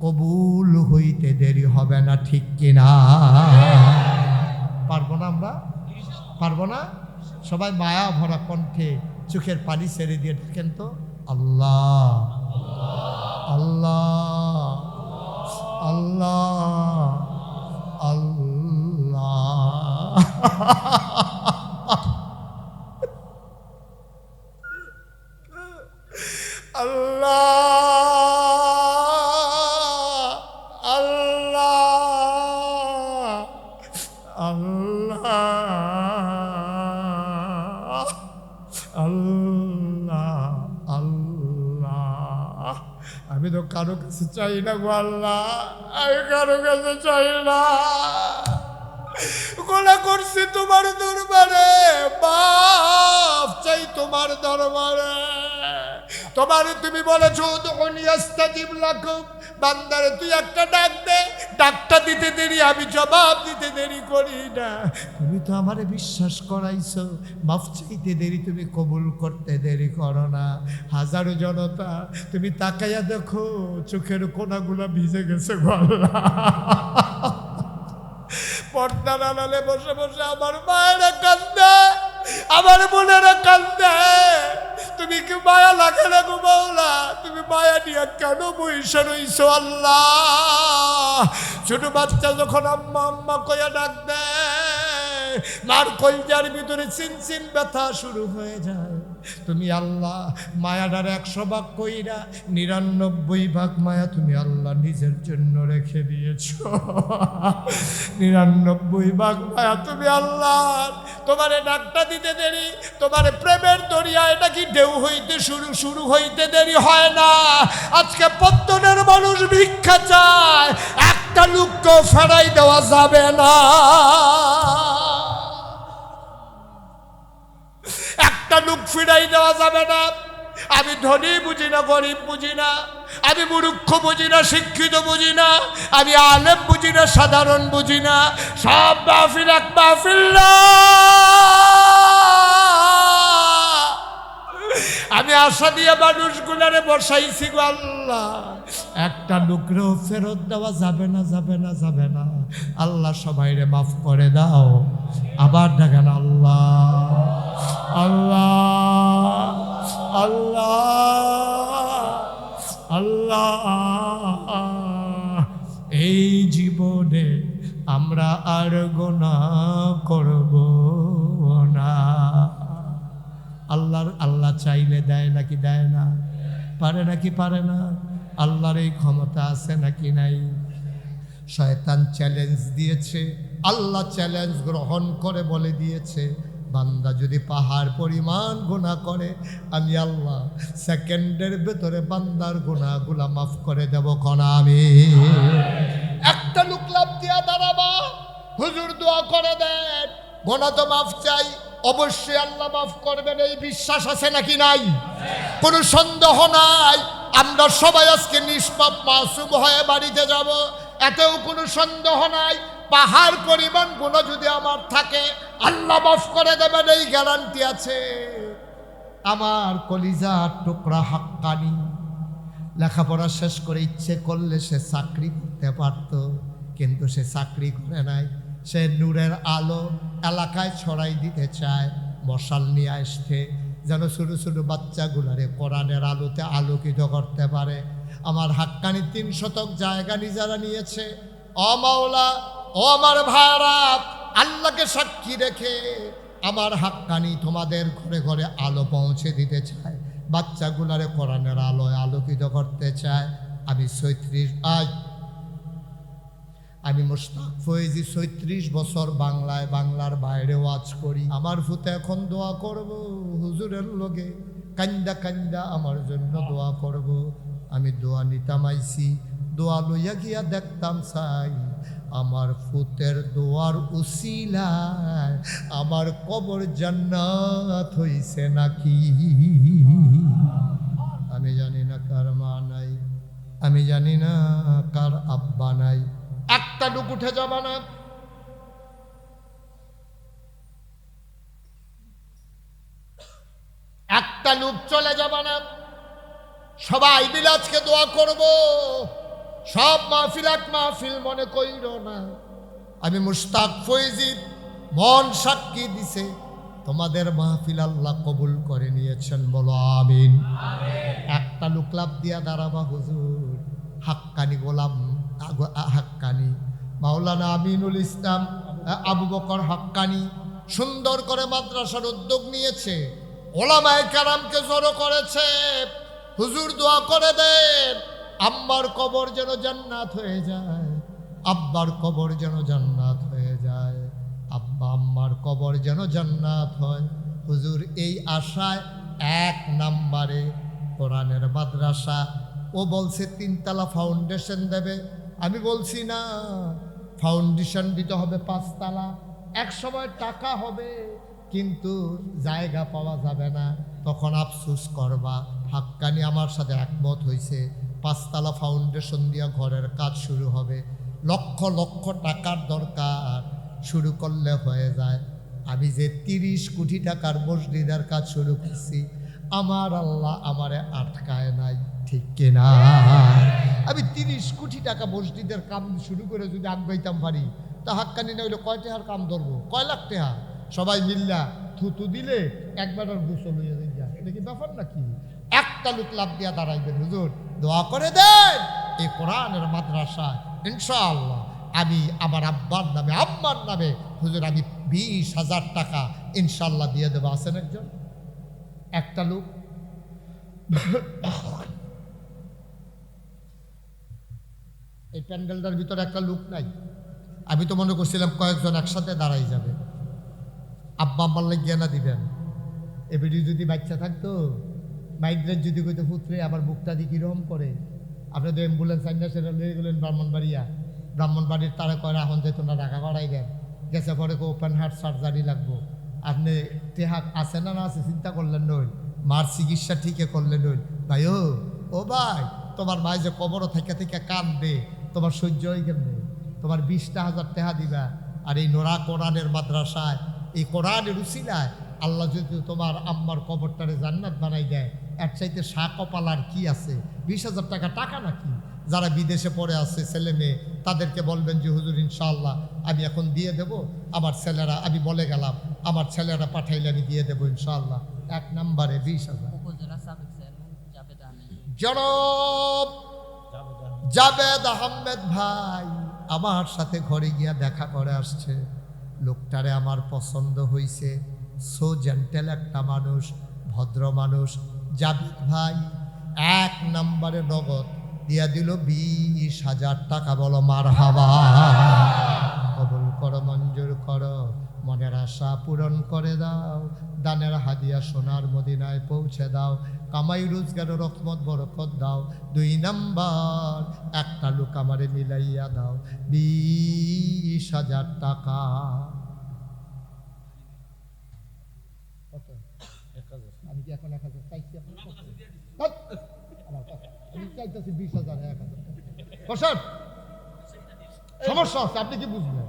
কবুল হইতে দেরি হবে না, ঠিক কিনা? পারবো না আমরা? পারবো না? সবাই মায়া ভরা কণ্ঠে চোখের পানি ছেড়ে দিয়ে ডাকেন তো, আল্লাহ আল্লাহ আল্লাহ আল্লাহ। আল্লাহ আল্লাহ আল্লাহ আল্লাহ আল্লাহ। আমি তো কারো কাছে চাই না গো আল্লাহ, আমি কারো কাছে চাই না। গোলা করছি তোমার দরবারে, মাফ চাই তোমার দরবারে। তোমারে তুমি বলেছো উদউনি আস্তাজিব লাকুম, বান্দারে তুই একটা ডাক দে, ডাকটা দিতে দেরি, আমি জবাব দিতে দেরি করি না। তুমি তো আমারে বিশ্বাস করাইছো, মাফ চাইতে দেরি, তুমি কবুল করতে দেরি করো না। হাজারো জনতা তুমি তাকাইয়া দেখো, চোখের কোনাগুলো ভিজে গেছে গো আল্লাহ। পর্দার আড়ালে বসে বসে আমার মায়েরা কান্দে, আমার বোনেরা কান্দে। তুমি কি মায়া লাগে না গো মাওলা? তুমি মায়া নিয়ে কেন বইসা রইছো আল্লাহ? ছোট বাচ্চা যখন আম্মা আম্মা কইয়া ডাক দেয়, মার কলজার ভিতরে চিনচিন ব্যথা শুরু হয়ে যায়। তুমি আল্লাহ মায়াটার 100 ভাগ কইরা 99 ভাগ মায়া তুমি আল্লাহ নিজের জন্য রেখে দিয়েছো। 99 ভাগ মায়া তুমি আল্লাহ, তোমারে ডাকটা দিতে দেরি, তোমারে প্রেমের দরিয়া এটা কি ঢেউ হইতে শুরু হইতে দেরি হয় না। আজকে পত্তনের মানুষ ভিক্ষা চায়, একটা লোককে ফেরাই দেওয়া যাবে না, একটা লোক ফিরাই দেওয়া যাবে না। আমি ধনী বুঝি না, গরিব বুঝি না, আমি মূর্খ বুঝি না, শিক্ষিত বুঝি না, আমি আলেম বুঝি না, সাধারণ বুঝি না, সব মাহফিল এক মাহফিল না। আমি আশা দিয়ে মানুষগুলারে বসাইছি গো আল্লাহ, একটা লোকরেও ফেরত দেওয়া যাবে না, যাবে না, যাবে না। আল্লাহ সবাইরে মাফ করে দাও। আবার ডাকেন আল্লাহ আল্লাহ আল্লাহ আল্লাহ। এই জীবনে আমরা আর গুনাহ করব না। আল্লাহ চাইলে দেয় নাকি দেয় না? পারে নাকি পারে না? আল্লাহর এই ক্ষমতা আছে নাকি নাই? শয়তান চ্যালেঞ্জ দিয়েছে, আল্লাহ চ্যালেঞ্জ গ্রহণ করে বলে দিয়েছে, বান্দা যদি পাহাড় পরিমাণ গুনাহ করে, আমি আল্লাহ সেকেন্ডের ভেতরে বান্দার গুনাহগুলা মাফ করে দেব। কোন আমি একটা লোক লাভ দিয়া দাঁড়াবা, হুজুর দোয়া করে দেন, গুনাহ তো মাফ চাই, অবশ্যই আল্লাহ মাফ করবেন, এই বিশ্বাস আছে নাকি নাই? কোনো সন্দেহ নাই। আমরা সবাই আজকে নিষ্পাপ মাসুম হয়ে বাড়িতে যাব, এতেও কোনো সন্দেহ নাই। পাহাড় পরিমাণ গুনাহ যদি আমার থাকে, আল্লাহ মাফ করে দেবেন, এই গ্যারান্টি আছে। আমার কলিজার টুকরা হাক্কানি লেখাপড়া শেষ করে ইচ্ছে করলে সে চাকরি করতে পারত, কিন্তু সে চাকরি করে নাই। সে নূরের আলো এলাকায় ছড়াই দিতে চায়, মশাল নিয়ে আসতে, যেন ছোটো ছোটো বাচ্চাগুলারে কোরআনের আলোতে আলোকিত করতে পারে। আমার হাক্কানি 3 শতক জায়গা নিজেরা নিয়েছে। ও মাওলা, ও আমার ভাইরা, আল্লাহকে সাক্ষী রেখে আমার হাক্কানি তোমাদের ঘরে ঘরে আলো পৌঁছে দিতে চায়, বাচ্চাগুলারে কোরআনের আলোয় আলোকিত করতে চায়। আমি মুশতাক ফয়েজি 36 বছর বাংলার বাইরে ওয়াজ করি। আমার ফুতে এখন দোয়া করব, হুজুরের লগে কান্দা কান্দা আমার জন্য দোয়া করব। আমি দোয়া নিতাম আইছি, দোয়া লইয়া গিয়া দেখতাম চাই আমার ফুতের দোয়ার উসিলায় আমার কবর জান্নাত হইছে নাকি। আমি জানি না কার মা নাই, আমি জানি না কার আব্বা নাই। একটা লোক উঠে যাবা না, একটা লোক চলে যাবা না, সবাই মিলে আজকে দোয়া করব। সব মাহফিল এক মাহফিল মনে কইর না। আমি মুশতাক ফৈজি মন সাক্ষী দিছে তোমাদের মাহফিল আল্লাহ কবুল করে নিয়েছেন, বলো আমিন। একটা লোক লাভ দিয়া দাঁড়াবা, হুজুর হাক্কানি গোলাম হাক্কানি মাওলানা আমিনুল ইসলাম আবু বকর হাক্কানি সুন্দর করে মাদ্রাসার উদ্যোগ নিয়েছে, ওলামায়ে কেরামকে জড়ো করেছে। হুজুর দোয়া করে দেন আম্মার কবর যেন জান্নাত হয়ে যায়, আব্বার কবর যেন জান্নাত হয়ে যায়, আব্বা আম্মার কবর যেন জান্নাত হয়। হুজুর এই আশায় 1 নম্বরে কোরআনের মাদ্রাসা। ও বলছে 3 তলা ফাউন্ডেশন দেবে, আমি বলছি না, ফাউন্ডেশন দিতে হবে 5 তলা। এক সময় টাকা হবে কিন্তু জায়গা পাওয়া যাবে না, তখন আফসোস করবা। হাক্কানি আমার সাথে একমত হয়েছে, 5 তলা ফাউন্ডেশন দিয়া ঘরের কাজ শুরু হবে। লক্ষ লক্ষ টাকার দরকার, শুরু করলে হয়ে যায়। আমি যে 30 কোটি টাকার মসজিদের কাজ শুরু করছি, আমার আল্লাহ আমারে আটকায় নাই, ঠিক কিনা? আমি 30 কোটি টাকা মসজিদের কাম শুরু করে যদি আগাইতাম পারি, তা হাক্কানি না হইলে কয় টাকার কাম ধরবো? 1 লাখ টাকা। সবাই মিল্লা থুতু দিলে একবার আর গোসল হয়ে যায়, এটা কি ব্যাপার নাকি? একটা লোক লাভ দিয়া দাঁড়াইবেন, হুজুর দোয়া করে দেন এই কোরআনের মাদ্রাসা ইনশাআল্লাহ আমি আমার আব্বার নামে আম্মার নামে হুজুর আমি 20,000 টাকা ইনশাআল্লাহ দিয়ে দেবো। আছেন একজন? একটা লোক। এই প্যান্ডেলটার ভিতরে একটা লোক নাই। আমি তো মনে করছিলাম কয়েকজন একসাথে দাঁড়াই যাবে, আব্বা আম্মার লাগিয়ে না দিবেন। এবারে যদি বাচ্চা থাকতো, মাইগ্রেট যদি কইতো পুত্রে আমার বুকটা দিয়ে কীরকম করে, আপনি তো অ্যাম্বুলেন্স আইনা সেটা নিয়ে গেলেন ব্রাহ্মণবাড়ির তারা করে এখন যেত না, ঢাকা করাই দেন, গেছে পরে ওপেন হার্ট সার্জারি লাগবো। আপনি টেহা আছে না আছে চিন্তা করলেন নই, মার চিকিৎসা ঠিকই করলেন নই। ভাই ও ভাই, তোমার মায় যে কবরও থেকে থেকে কান্দে, তোমার সহ্য হয়ে কেমনে? তোমার 20,000 টাকা দিবা। আর এই নোরা কোরআনের মাদ্রাসায় এই কোরআনের উসিলায় আল্লাহ যদি তোমার আম্মার কবরটারে জান্নাত বানাই দেয়, এর চাইতে কপাল আর কি আছে? 20,000 টাকা টাকা নাকি? যারা বিদেশে পড়ে আছে ছেলে মেয়ে, তাদেরকে বলবেন যে হুজুর ইনশাআল্লাহ আমি এখন দিয়ে দেব, আমার ছেলেরা, আমি বলে গেলাম আমার ছেলেরা পাঠাইলে আমি দিয়ে দেবো ইনশাআল্লাহ। 1 নম্বরে 20,000। জনাব জাবেদ আহমেদ ভাই আমার সাথে ঘরে গিয়া দেখা করে আসছে। লোকটারে আমার পছন্দ হয়েছে, সো জেন্টেল একটা মানুষ, ভদ্র মানুষ। জাবেদ ভাই 1 নম্বরে নগদ দিয়া দিল 20,000 টাকা। বলো মারহাবা। কবুল করো, মঞ্জুর করো, মনের আশা পূরণ করে দাও, দানের হাদিয়া সোনার মদিনায় পৌঁছে দাও, কামাই রোজগার রহমত বরকত দাও। 2 নম্বর একটা লোক আমারে মিলাইয়া দাও 20,000 টাকা। আমি কি এখন 1,000 চাইছি? আমি চাইতেছি 20,000, 1,000 সমস্যা আছে, আপনি কি বুঝবেন?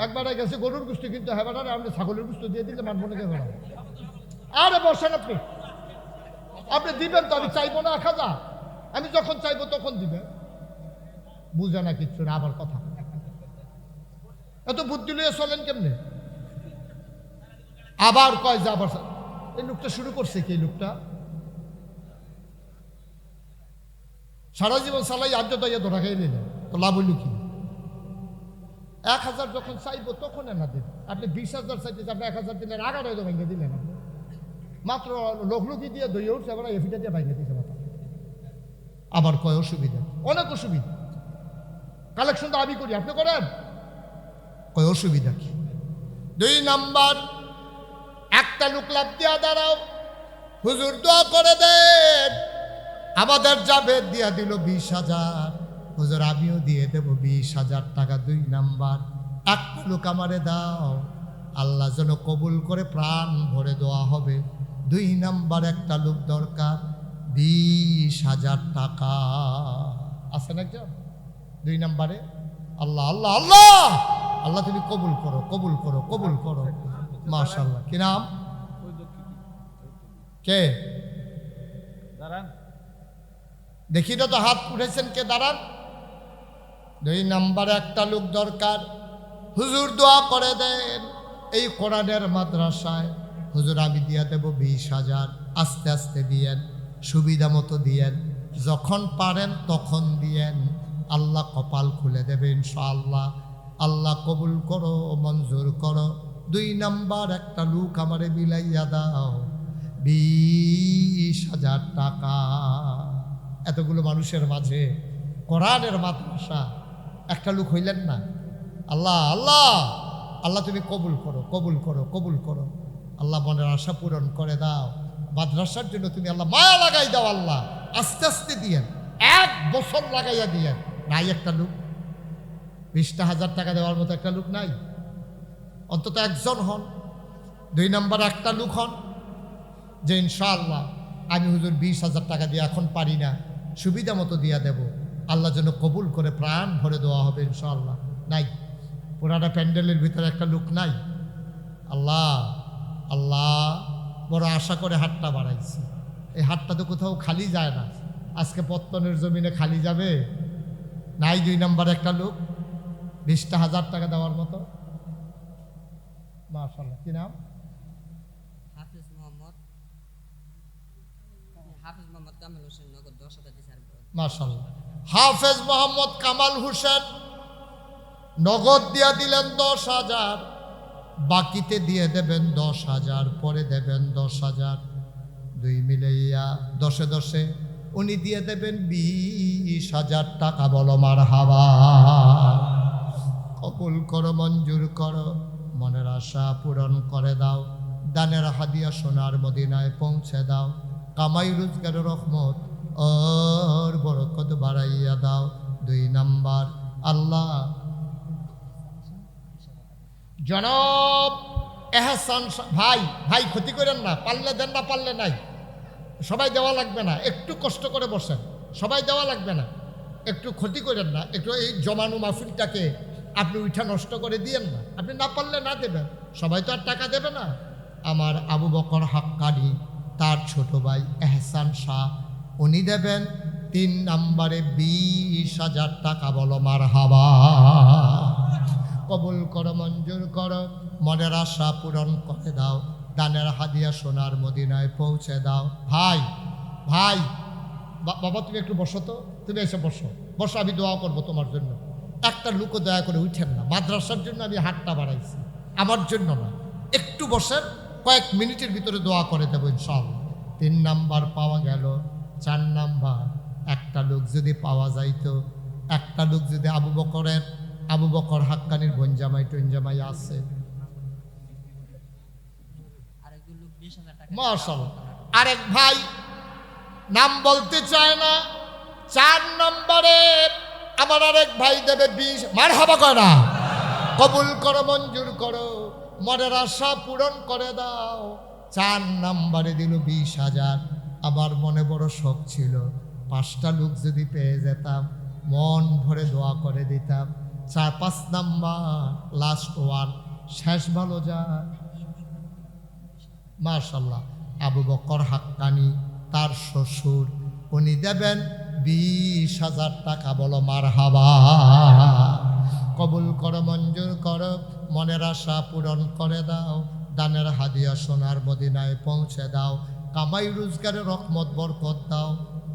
একবার গেছে গরুর গোষ্ঠী কিন্তু হেবারে আপনি ছাগলের গোষ্ঠ দিয়ে দিলে মান মনে কেন? আরে বসেন আপনি, আপনি দিবেন তো, আমি চাইবো না 1,000, আমি যখন চাইবো তখন দিবেন। বুঝে না কিচ্ছু না আমার কথা, এত বুদ্ধি লিয়ে চলেন কেমনে? আবার কয় যে আবার এই লোকটা শুরু করছে কি? লোকটা সারা জীবন চালাই আদ্য তাইয়া ধরা খেয়ে নিলেন, তো লাভ হইল কি? 1,000 যখন চাইবো তখন না দেন। আপনি 20,000 চাইতে আপনি 1,000 দিলেন, 11 ভেঙে দিলেন। আপনি মাত্র লোকলুকি দিয়ে দইয়ে উঠছে, আবার এফিটা দিয়ে ভেঙে দিতে মাথা। আবার কয় অসুবিধা, অনেক অসুবিধা। কালেকশন তো আমি করি, আপনি করেন, কয় অসুবিধা কি? 2 নাম্বার একটা লোক লাভ দিয়া দাঁড়াও, হুজুর দোয়া করে দেন আমাদের যাবে, দিয়া দিল 20,000। হুজুর আমিও দিয়ে দেব 20,000 টাকা। 2 নাম্বার একটা লোক আমারে দাও, আল্লাহ যেন কবুল করে প্রাণ ভরে দোয়া হবে। 2 নাম্বার একটা লোক দরকার, 20,000 টাকা। আছেন একজন? 2 নম্বরে আল্লাহ আল্লাহ আল্লাহ আল্লাহ তুমি কবুল করো, কবুল করো, কবুল করো। মাশাআল্লাহ। কি নাম? কে? দাঁড়ান, দেখি না তো হাত উঠেছেন, কে? দাঁড়ান। 2 নম্বরে একটা লোক দরকার। হুজুর দোয়া করে দেন এই কোরআনের মাদ্রাসায়। হুজুর আমি দিয়ে দেব 20,000। আস্তে আস্তে দিয়েন, সুবিধা মতো দিয়েন, যখন পারেন তখন দিয়েন, আল্লাহ কপাল খুলে দেবে ইনশাআল্লাহ। আল্লাহ কবুল করো, মঞ্জুর করো। 2 নম্বর একটা লোক আমারে বিলাইয়া দাও 20,000 টাকা। এতগুলো মানুষের মাঝে কোরআনের মাদ্রাসা, একটা লোক হইলেন না? আল্লাহ আল্লাহ আল্লাহ তুমি কবুল করো, কবুল করো, কবুল করো। আল্লাহ মনের আশা পূরণ করে দাও। মাদ্রাসার জন্য তুমি আল্লাহ মায়া লাগাই দাও। আল্লাহ আস্তে আস্তে দিয়েন, 1 বছর লাগাইয়া দিয়েন। নাই একটা লোক? 20,000 টাকা দেওয়ার মতো একটা লোক নাই? অন্তত একজন হন। 2 নম্বর একটা লোক হন যে ইনশাআল্লাহ আমি হুজুর 20,000 টাকা দিয়ে এখন পারি না, সুবিধা মতো দিয়া দেব, আল্লাহ যেন কবুল করে প্রাণ ভরে দেওয়া হবে ইনশাআল্লাহ। নাই? পুরাটা প্যান্ডেলের ভিতরে একটা লোক নাই? আল্লাহ আল্লাহ বড় আশা করে হাতটা বাড়াইছি। এই হাতটা তো কোথাও খালি যায় না। আজকে পত্তনের জমিনে খালি যাবে? নাই 2 নম্বর একটা লোক 20,000 টাকা দেওয়ার মতো? মাশাআল্লাহ। কি নাম? হাফেজ মোহাম্মদ কামাল হোসেন, নগদ 10,000 দিয়েছে। মাশাআল্লাহ। হাফেজ মোহাম্মদ কামাল হোসেন নগদ দিয়া দিলেন 10,000, বাকিতে দিয়ে দেবেন 10,000, পরে দেবেন 10,000, 2 মিলাইয়া 10-এ 10-এ উনি দিয়ে দেবেন 20,000 টাকা। বলো মারহাবা। কবুল করো, মঞ্জুর করো, মনের আশা পূরণ করে দাও। দানের হাদিয়া সোনার মদিনায় পৌঁছে দাও। কামাই রোজগারের রহমত ওর বরকত বাড়াইয়া দাও। 2 নাম্বার আল্লাহ জনাব এহসান ভাই, ভাই ক্ষতি করেন না, পারলে দেন, না পারলে নাই। সবাই দেওয়া লাগবে না, একটু কষ্ট করে বসেন। সবাই দেওয়া লাগবে না, একটু ক্ষতি করেন না। একটু এই জমানো মাহফিলটাকে আপনি উঠা নষ্ট করে দিয়েন না। আপনি না পারলে না দেবেন, সবাই তো আর টাকা দেবে না। আমার আবু বকর হাক্কানি, তার ছোট ভাই এহসান শাহ, উনি দেবেন 3 নম্বরে 20,000 টাকা। বলো মারহাবা। কবুল করো, মঞ্জুর করো, মনের আশা পূরণ করে দাও। দানের হাদিয়া সোনার মদিনায় পৌঁছে দাও। ভাই ভাই বাবা তুমি একটু বসো তো, তুমি এসে বসো, বসো, আমি দোয়া করবো তোমার জন্য। একটা লোকও দয়া করে উঠেন না। মাদ্রাসার জন্য আমি হাতটা বাড়াইছি, আমার জন্য না। একটু বসেন, কয়েক মিনিটের ভিতরে দোয়া করে দেবো ইনশাআল্লাহ। 3 নাম্বার পাওয়া গেল। 4 নাম্বার একটা লোক যদি পাওয়া যাইতো, একটা লোক যদি আবু বকর হাক্কানির বনজামাই টনজামাই আছে। আরেকজন লোক 20,000 টাকা। মাশাআল্লাহ। আরেক ভাই নাম বলতে চায় না। 4 নম্বরে আমার আরেক ভাই দেবে 20। মারহাবা কয় না? কবুল করো, মঞ্জুর করো, মনের আশা পূরণ করে দাও। 4 নম্বরে দিল 20,000। আমার মনে বড় শখ ছিল, 5টা লোক যদি পেয়ে যেতাম মন ভরে দোয়া করে দিতাম। 4-5 নাম্বার লাস্ট 1, শেষ ভালো যায়। মাশাআল্লাহ। আবু বকর হাক্কানি, তার শ্বশুর, উনি দেবেন 20,000 টাকা। বলো মারহাবা। কবুল করো, মঞ্জুর করো, মনের আশা পূরণ করে দাও। দানের হাদিয়া সোনার মদিনায় পৌঁছে দাও। কামাই রোজগারের রহমত বরকত দাও।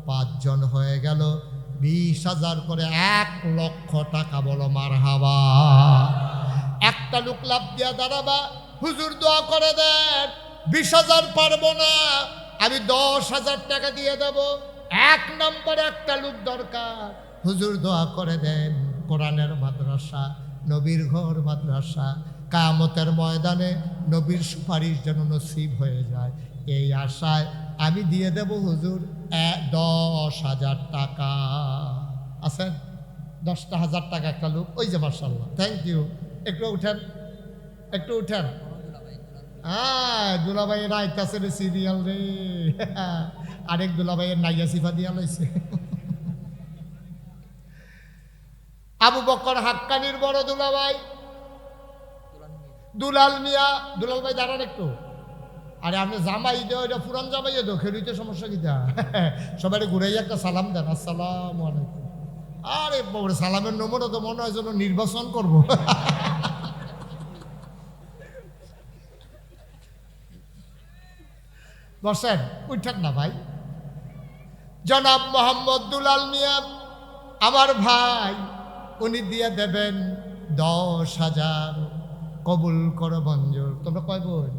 5 জন হয়ে গেল, 20,000 করে 1 লক্ষ টাকা। বলো মারহাবা। একটা লোক লাভ দিয়া দাঁড়াবা, হুজুর দোয়া করে দেন, 20,000 পারবো না, আমি 10,000 টাকা দিয়ে দেব। 1 নম্বরে একটা লোক দরকার, হুজুর দোয়া করে দেন, কোরআনের মাদ্রাসা, নবীর ঘর মাদ্রাসা, কিয়ামতের ময়দানে নবীর সুপারিশ যেন নসিব হয়ে যায়, এই আশায় আমি দিয়ে দেব হুজুর 10,000 টাকা। আছেন? 10,000 টাকা একটা লোক। ওই যে মাশাআল্লাহ, থ্যাংক ইউ। একটু উঠেন, একটু উঠেন। দুলাভাইয়ের আইতাছে রে সিরিয়াল রে আরেক দুলাভাইয়ের নাইয়া সিফা দিয়া লাইছে আবু বকর হাক্কানির বড় দুলাভাই দুলাল মিয়া। দুলাল ভাই দাঁড়ান একটু। আরে আপনি জামাই দে ওইটা পুরান জামাই দো খেলুইতে সমস্যা কিটা সবাই ঘুরাই একটা সালাম দেন আসসালামু আলাইকুম। আরে বাবা সালামের নম্বরও তো মনে হয় যেন নির্বাচন করব বসেন উঠেন না ভাই। জনাব মোহাম্মদ দুলাল মিয়া আমার ভাই, উনি দিয়ে দেবেন 10,000। কবুল করো মঞ্জুর। তোমরা কয় বোন?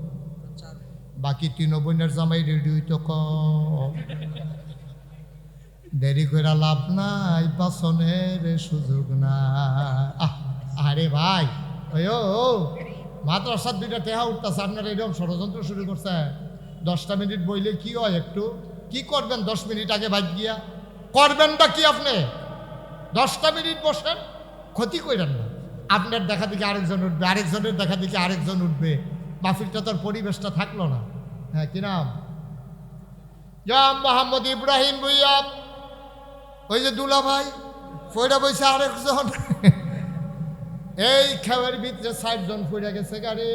বাকি 3 বোনের জামাই রেডি হইতো কম, দেরি করে লাভ নাই, পাছনের সুযোগ না। আরে ভাই ওই ও মাদ্রাসার 2টা টেহা উঠতেছে, আপনারা এরকম ষড়যন্ত্র শুরু করছে। 10টা মিনিট বইলে কি হয়? একটু কি করবেন 10 মিনিট আগে বাদ গিয়া? করবেনটা কি আপনি? 10টা মিনিট বসেন, ক্ষতি করেন না। আপনার দেখা দেখি আরেকজন উঠবে, আরেকজনের দেখা দেখি আরেকজন উঠবে, মাহফিলটা তোর পরিবেশটা থাকলো না। হ্যাঁ কি নাম? জাম মোহাম্মদ ইব্রাহিম ভুইয়া। ওই যে দুলা ভাই ফইরা বইছে আরেকজন এই খেওয়ার ভিতরে 60 জন ফইরা গেছে গাড়ি,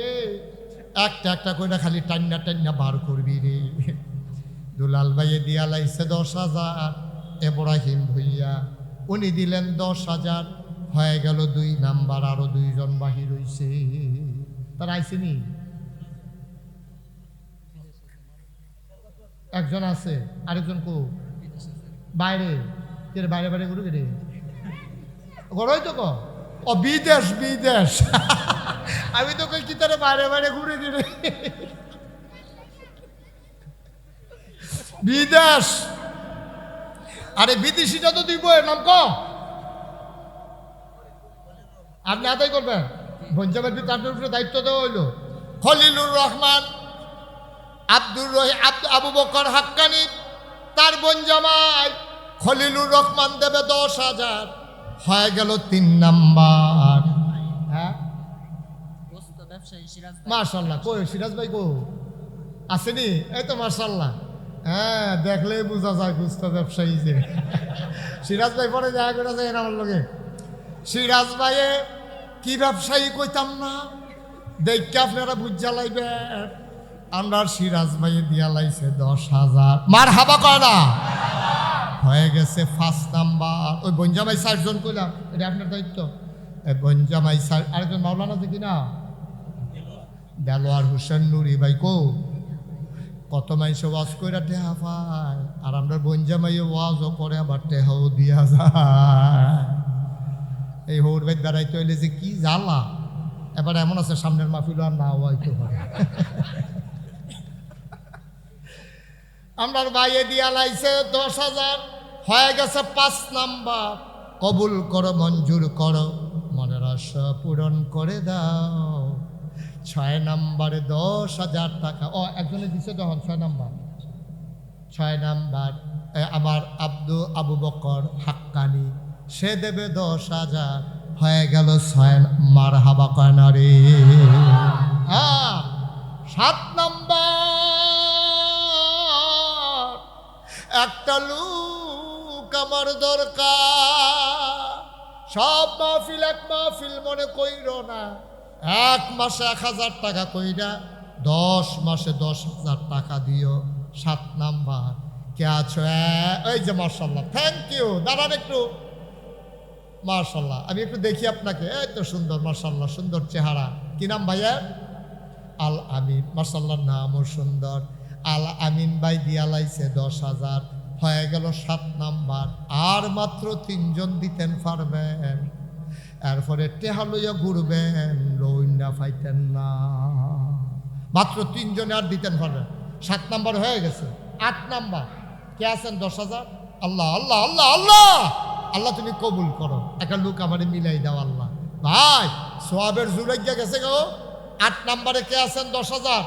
একটা একটা করে খালি টান্না টান্না বার করবি রে। দুলাল ভাইয়ে দিয়া লাইছে 10,000। ইব্রাহিম ভুইয়া উনি দিলেন 10,000, হয়ে গেল 2 নাম্বার। আরো 2 জন বাহির হইছে। তারা আইসিনি, একজন আছে, আরেকজন কো বাইরে। কে বাইরে বাইরে ঘুরে রে গড়ই তো কো ও বিদেশ বিদেশ আমি তো কই কি তারে বাইরে বাইরে ঘুরে গিয়ে বিদেশ। আরে বিদেশিটা তো দিব, নাম ক আপনি আদায় করবেন। পঞ্জাবের তার উপরে দায়িত্ব দেওয়া হইল খলিলুর রহমান আবু বকর হাক্কানি, তার বোন জামাই খলিলুর রহমান দেবে 10,000। হয়ে গেল 3 নাম্বার। হ্যাঁ মাশাল্লাহ। কই সিরাজ ভাই কো আসেনি? এই তো মাশাল্লাহ। হ্যাঁ দেখলেই বোঝা যায় গুস্ত ব্যবসায়ী যে সিরাজ ভাই পরে দেখা করে যায় আমার লগে। সিরাজ ভাইয়ে কি ব্যবসায়ী কইতাম না, দেখে আপনারা বুঝা লাইবেন। আমরা সিরাজ ভাইয়ে দিয়া লাইছে 10,000। মার হাবা কয় না? হয়ে গেছে 5 নাম্বার। ওই বঞ্জামাই 60 জন কইলাম, এটা আপনার দায়িত্ব। বঞ্জামাই 60। আরেকজন মাওলানা দেখি না, দেলোয়ার হোসেন নুরি ভাই কো কত মাইসে ওয়াজ কইরা টেহা পায়, আর আমরা বঞ্জামাইয়ে ওয়াজও করে আবার টেহাও দিয়া যায়। এই হৌর ভাই বেড়াইতে হইলে যে কি জ্বালা। এবার এমন আছে সামনের মাহফিল আর না হইতে পারে। আমার ভাইয়ে দিয়া লাইছে 10,000। হয়ে গেছে 5 নাম্বার। কবুল করো মঞ্জুর করো, মনের আশা পূরণ করে দাও। 6 নাম্বারে 10,000 টাকা। ও একজনে দিছে তখন 6 নাম্বার। 6 নাম্বার আমার আবু বকর হাক্কানি, সে দেবে 10,000। হয়ে গেল 6। মার হাবা কয়না রে। হ্যাঁ 7 নাম্বার। একটা লোক আমার দরকার। সব মাহফিল এক মাহফিল মনে কইর না। 1 মাসে 1,000 টাকা কইরা 10 মাসে 10,000 টাকা দিও। 7 নাম্বার। কে আছো? এই যে মাশাল্লাহ, থ্যাংক ইউ। দাঁড়ান একটু। মাশাল্লাহ আমি একটু দেখি আপনাকে। এই তো সুন্দর, মাশাল্লাহ সুন্দর চেহারা। কি নাম ভাইয়া? আল আমিন। মাশাল্লাহ নামও সুন্দর। আল আমিন ভাই দিয়া লাইছে 10,000। হয়ে গেল 7 নাম্বার। আর মাত্র 3 জন দিতেন পারবেন। এরপরে টেহা লইয়া ঘুরবেন, রইনা পাইতেন না। মাত্র 3 জনে আর দিতেন পারবেন। 7 নাম্বার হয়ে গেছে। 8 নাম্বার। কে আছেন? 10,000। আল্লাহ আল্লাহ আল্লাহ আল্লাহ আল্লাহ তুমি কবুল করো। একটা লোক আমারে মিলাই দাও আল্লাহ। ভাই সোয়াবের জুড়ে গিয়ে গেছে গো। 8 নাম্বারে কে আছেন? 10,000।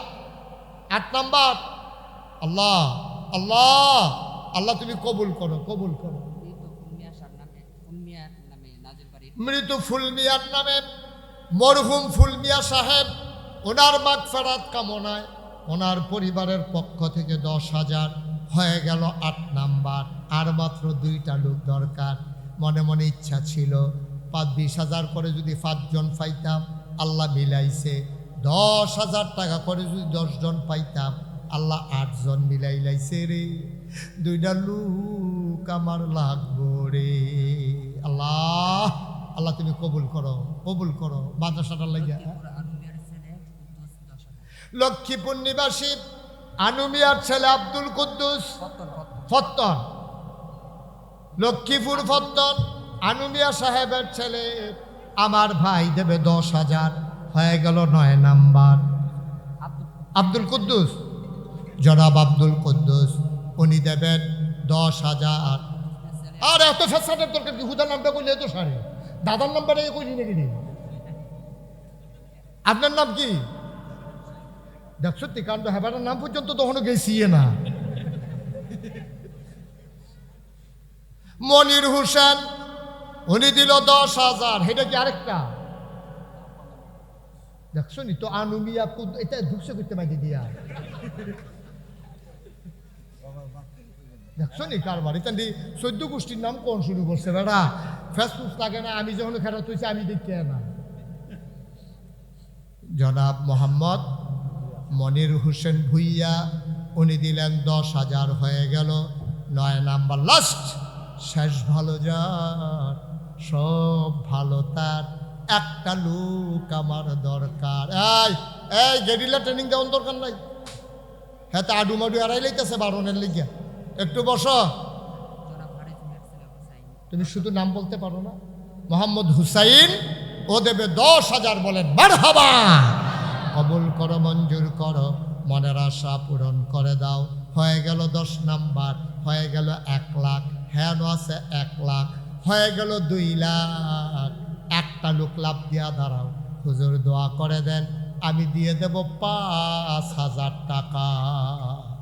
8 নাম্বার। আল্লাহ আল্লাহ আল্লাহ তুমি কবুল করো, কবুল করো। মৃত্যু ফুল মিয়ার নামে মরহুম ফুল মিয়া সাহেব ওনার মাগফিরাত কামনায় ওনার পরিবারের পক্ষ থেকে 10,000 হয়ে গেল 8 নাম্বার। আর মাত্র 2টা লোক দরকার। মনে মনে ইচ্ছা ছিল 20,000 করে যদি 5 জন পাইতাম, আল্লাহ মিলাইছে 10,000 টাকা করে যদি 10 জন পাইতাম, আল্লাহ 8 জন মিলাইলাইছে রে। 2টা লোক আমার লাগবো রে। আল্লাহ আল্লাহ তুমি কবুল করো, কবুল করো। মাদ্রাসাটা লাগিয়া আনুমিয়ার ছেলে কুদ্দুস 10,000 লক্ষ্মীপুর নিবাসী আনুমিয়ার ছেলে আব্দুল কুদ্দুস ফত্তন, লক্ষ্মীপুর ফত্তন আনুমিয়া সাহেবের ছেলে আমার ভাই দেবে 10,000 হয়ে গেল 9 নাম্বার। আব্দুল কুদ্দুস, জনাব আব্দুল কুদ্দুস উনি দেবেন 10,000। আর এত ফেসাদের দরকার কি? হুদার নামটা কইলে তো সারে দাদার নাম্বারে কইলি নাকি রে? আপনার নাম কি? দেখ সত্যি কাণ্ড, হেবার নাম পর্যন্ত তখনও গেছি না। মনির হোসেন উনি দিল 10,000। এটা কি আরেকটা? দেখছো নি তো আনুমিয়া এটা ঢুকছে করতে মাইকে দিয়া। দেখছো নি কারবার এটা 14 গোষ্ঠীর নাম কোন শুরু করছে বেড়া। ফেসবুক লাগে না, আমি যখন খেলা তুইছি আমি দেখতে না। জনাব মোহাম্মদ মনির হোসেন ভুইয়া উনি দিলেন 10,000 হয়ে গেল 9 নাম্বার। লাস্ট শেষ ভালো যার সব ভালো তার, একটা লোক আমার দরকার। এই গেরিলা ট্রেনিং দেওয়ার দরকার নাই। হ্যাঁ তা আডু মাডু এড়াই লাইতেছে বারণের লিগিয়া। একটু বসো। জনাব হারিসুলের ছেলে হুসাইন তুমি শুধু নাম বলতে পারো না। মোহাম্মদ হুসাইন ও দেবে 10,000। বলেন মারহাবা। কবুল করো, মঞ্জুর করো, মনের আশা পূরণ করে দাও। হয়ে গেল 10 নাম্বার, হয়ে গেল 1 লাখ। হ্যাঁ আছে 1 লাখ, হয়ে গেল 2 লাখ। একটা লোক লাভ দিয়া দাঁড়াও, হুজুর দোয়া করে দেন, আমি দিয়ে দেব 5,000 টাকা।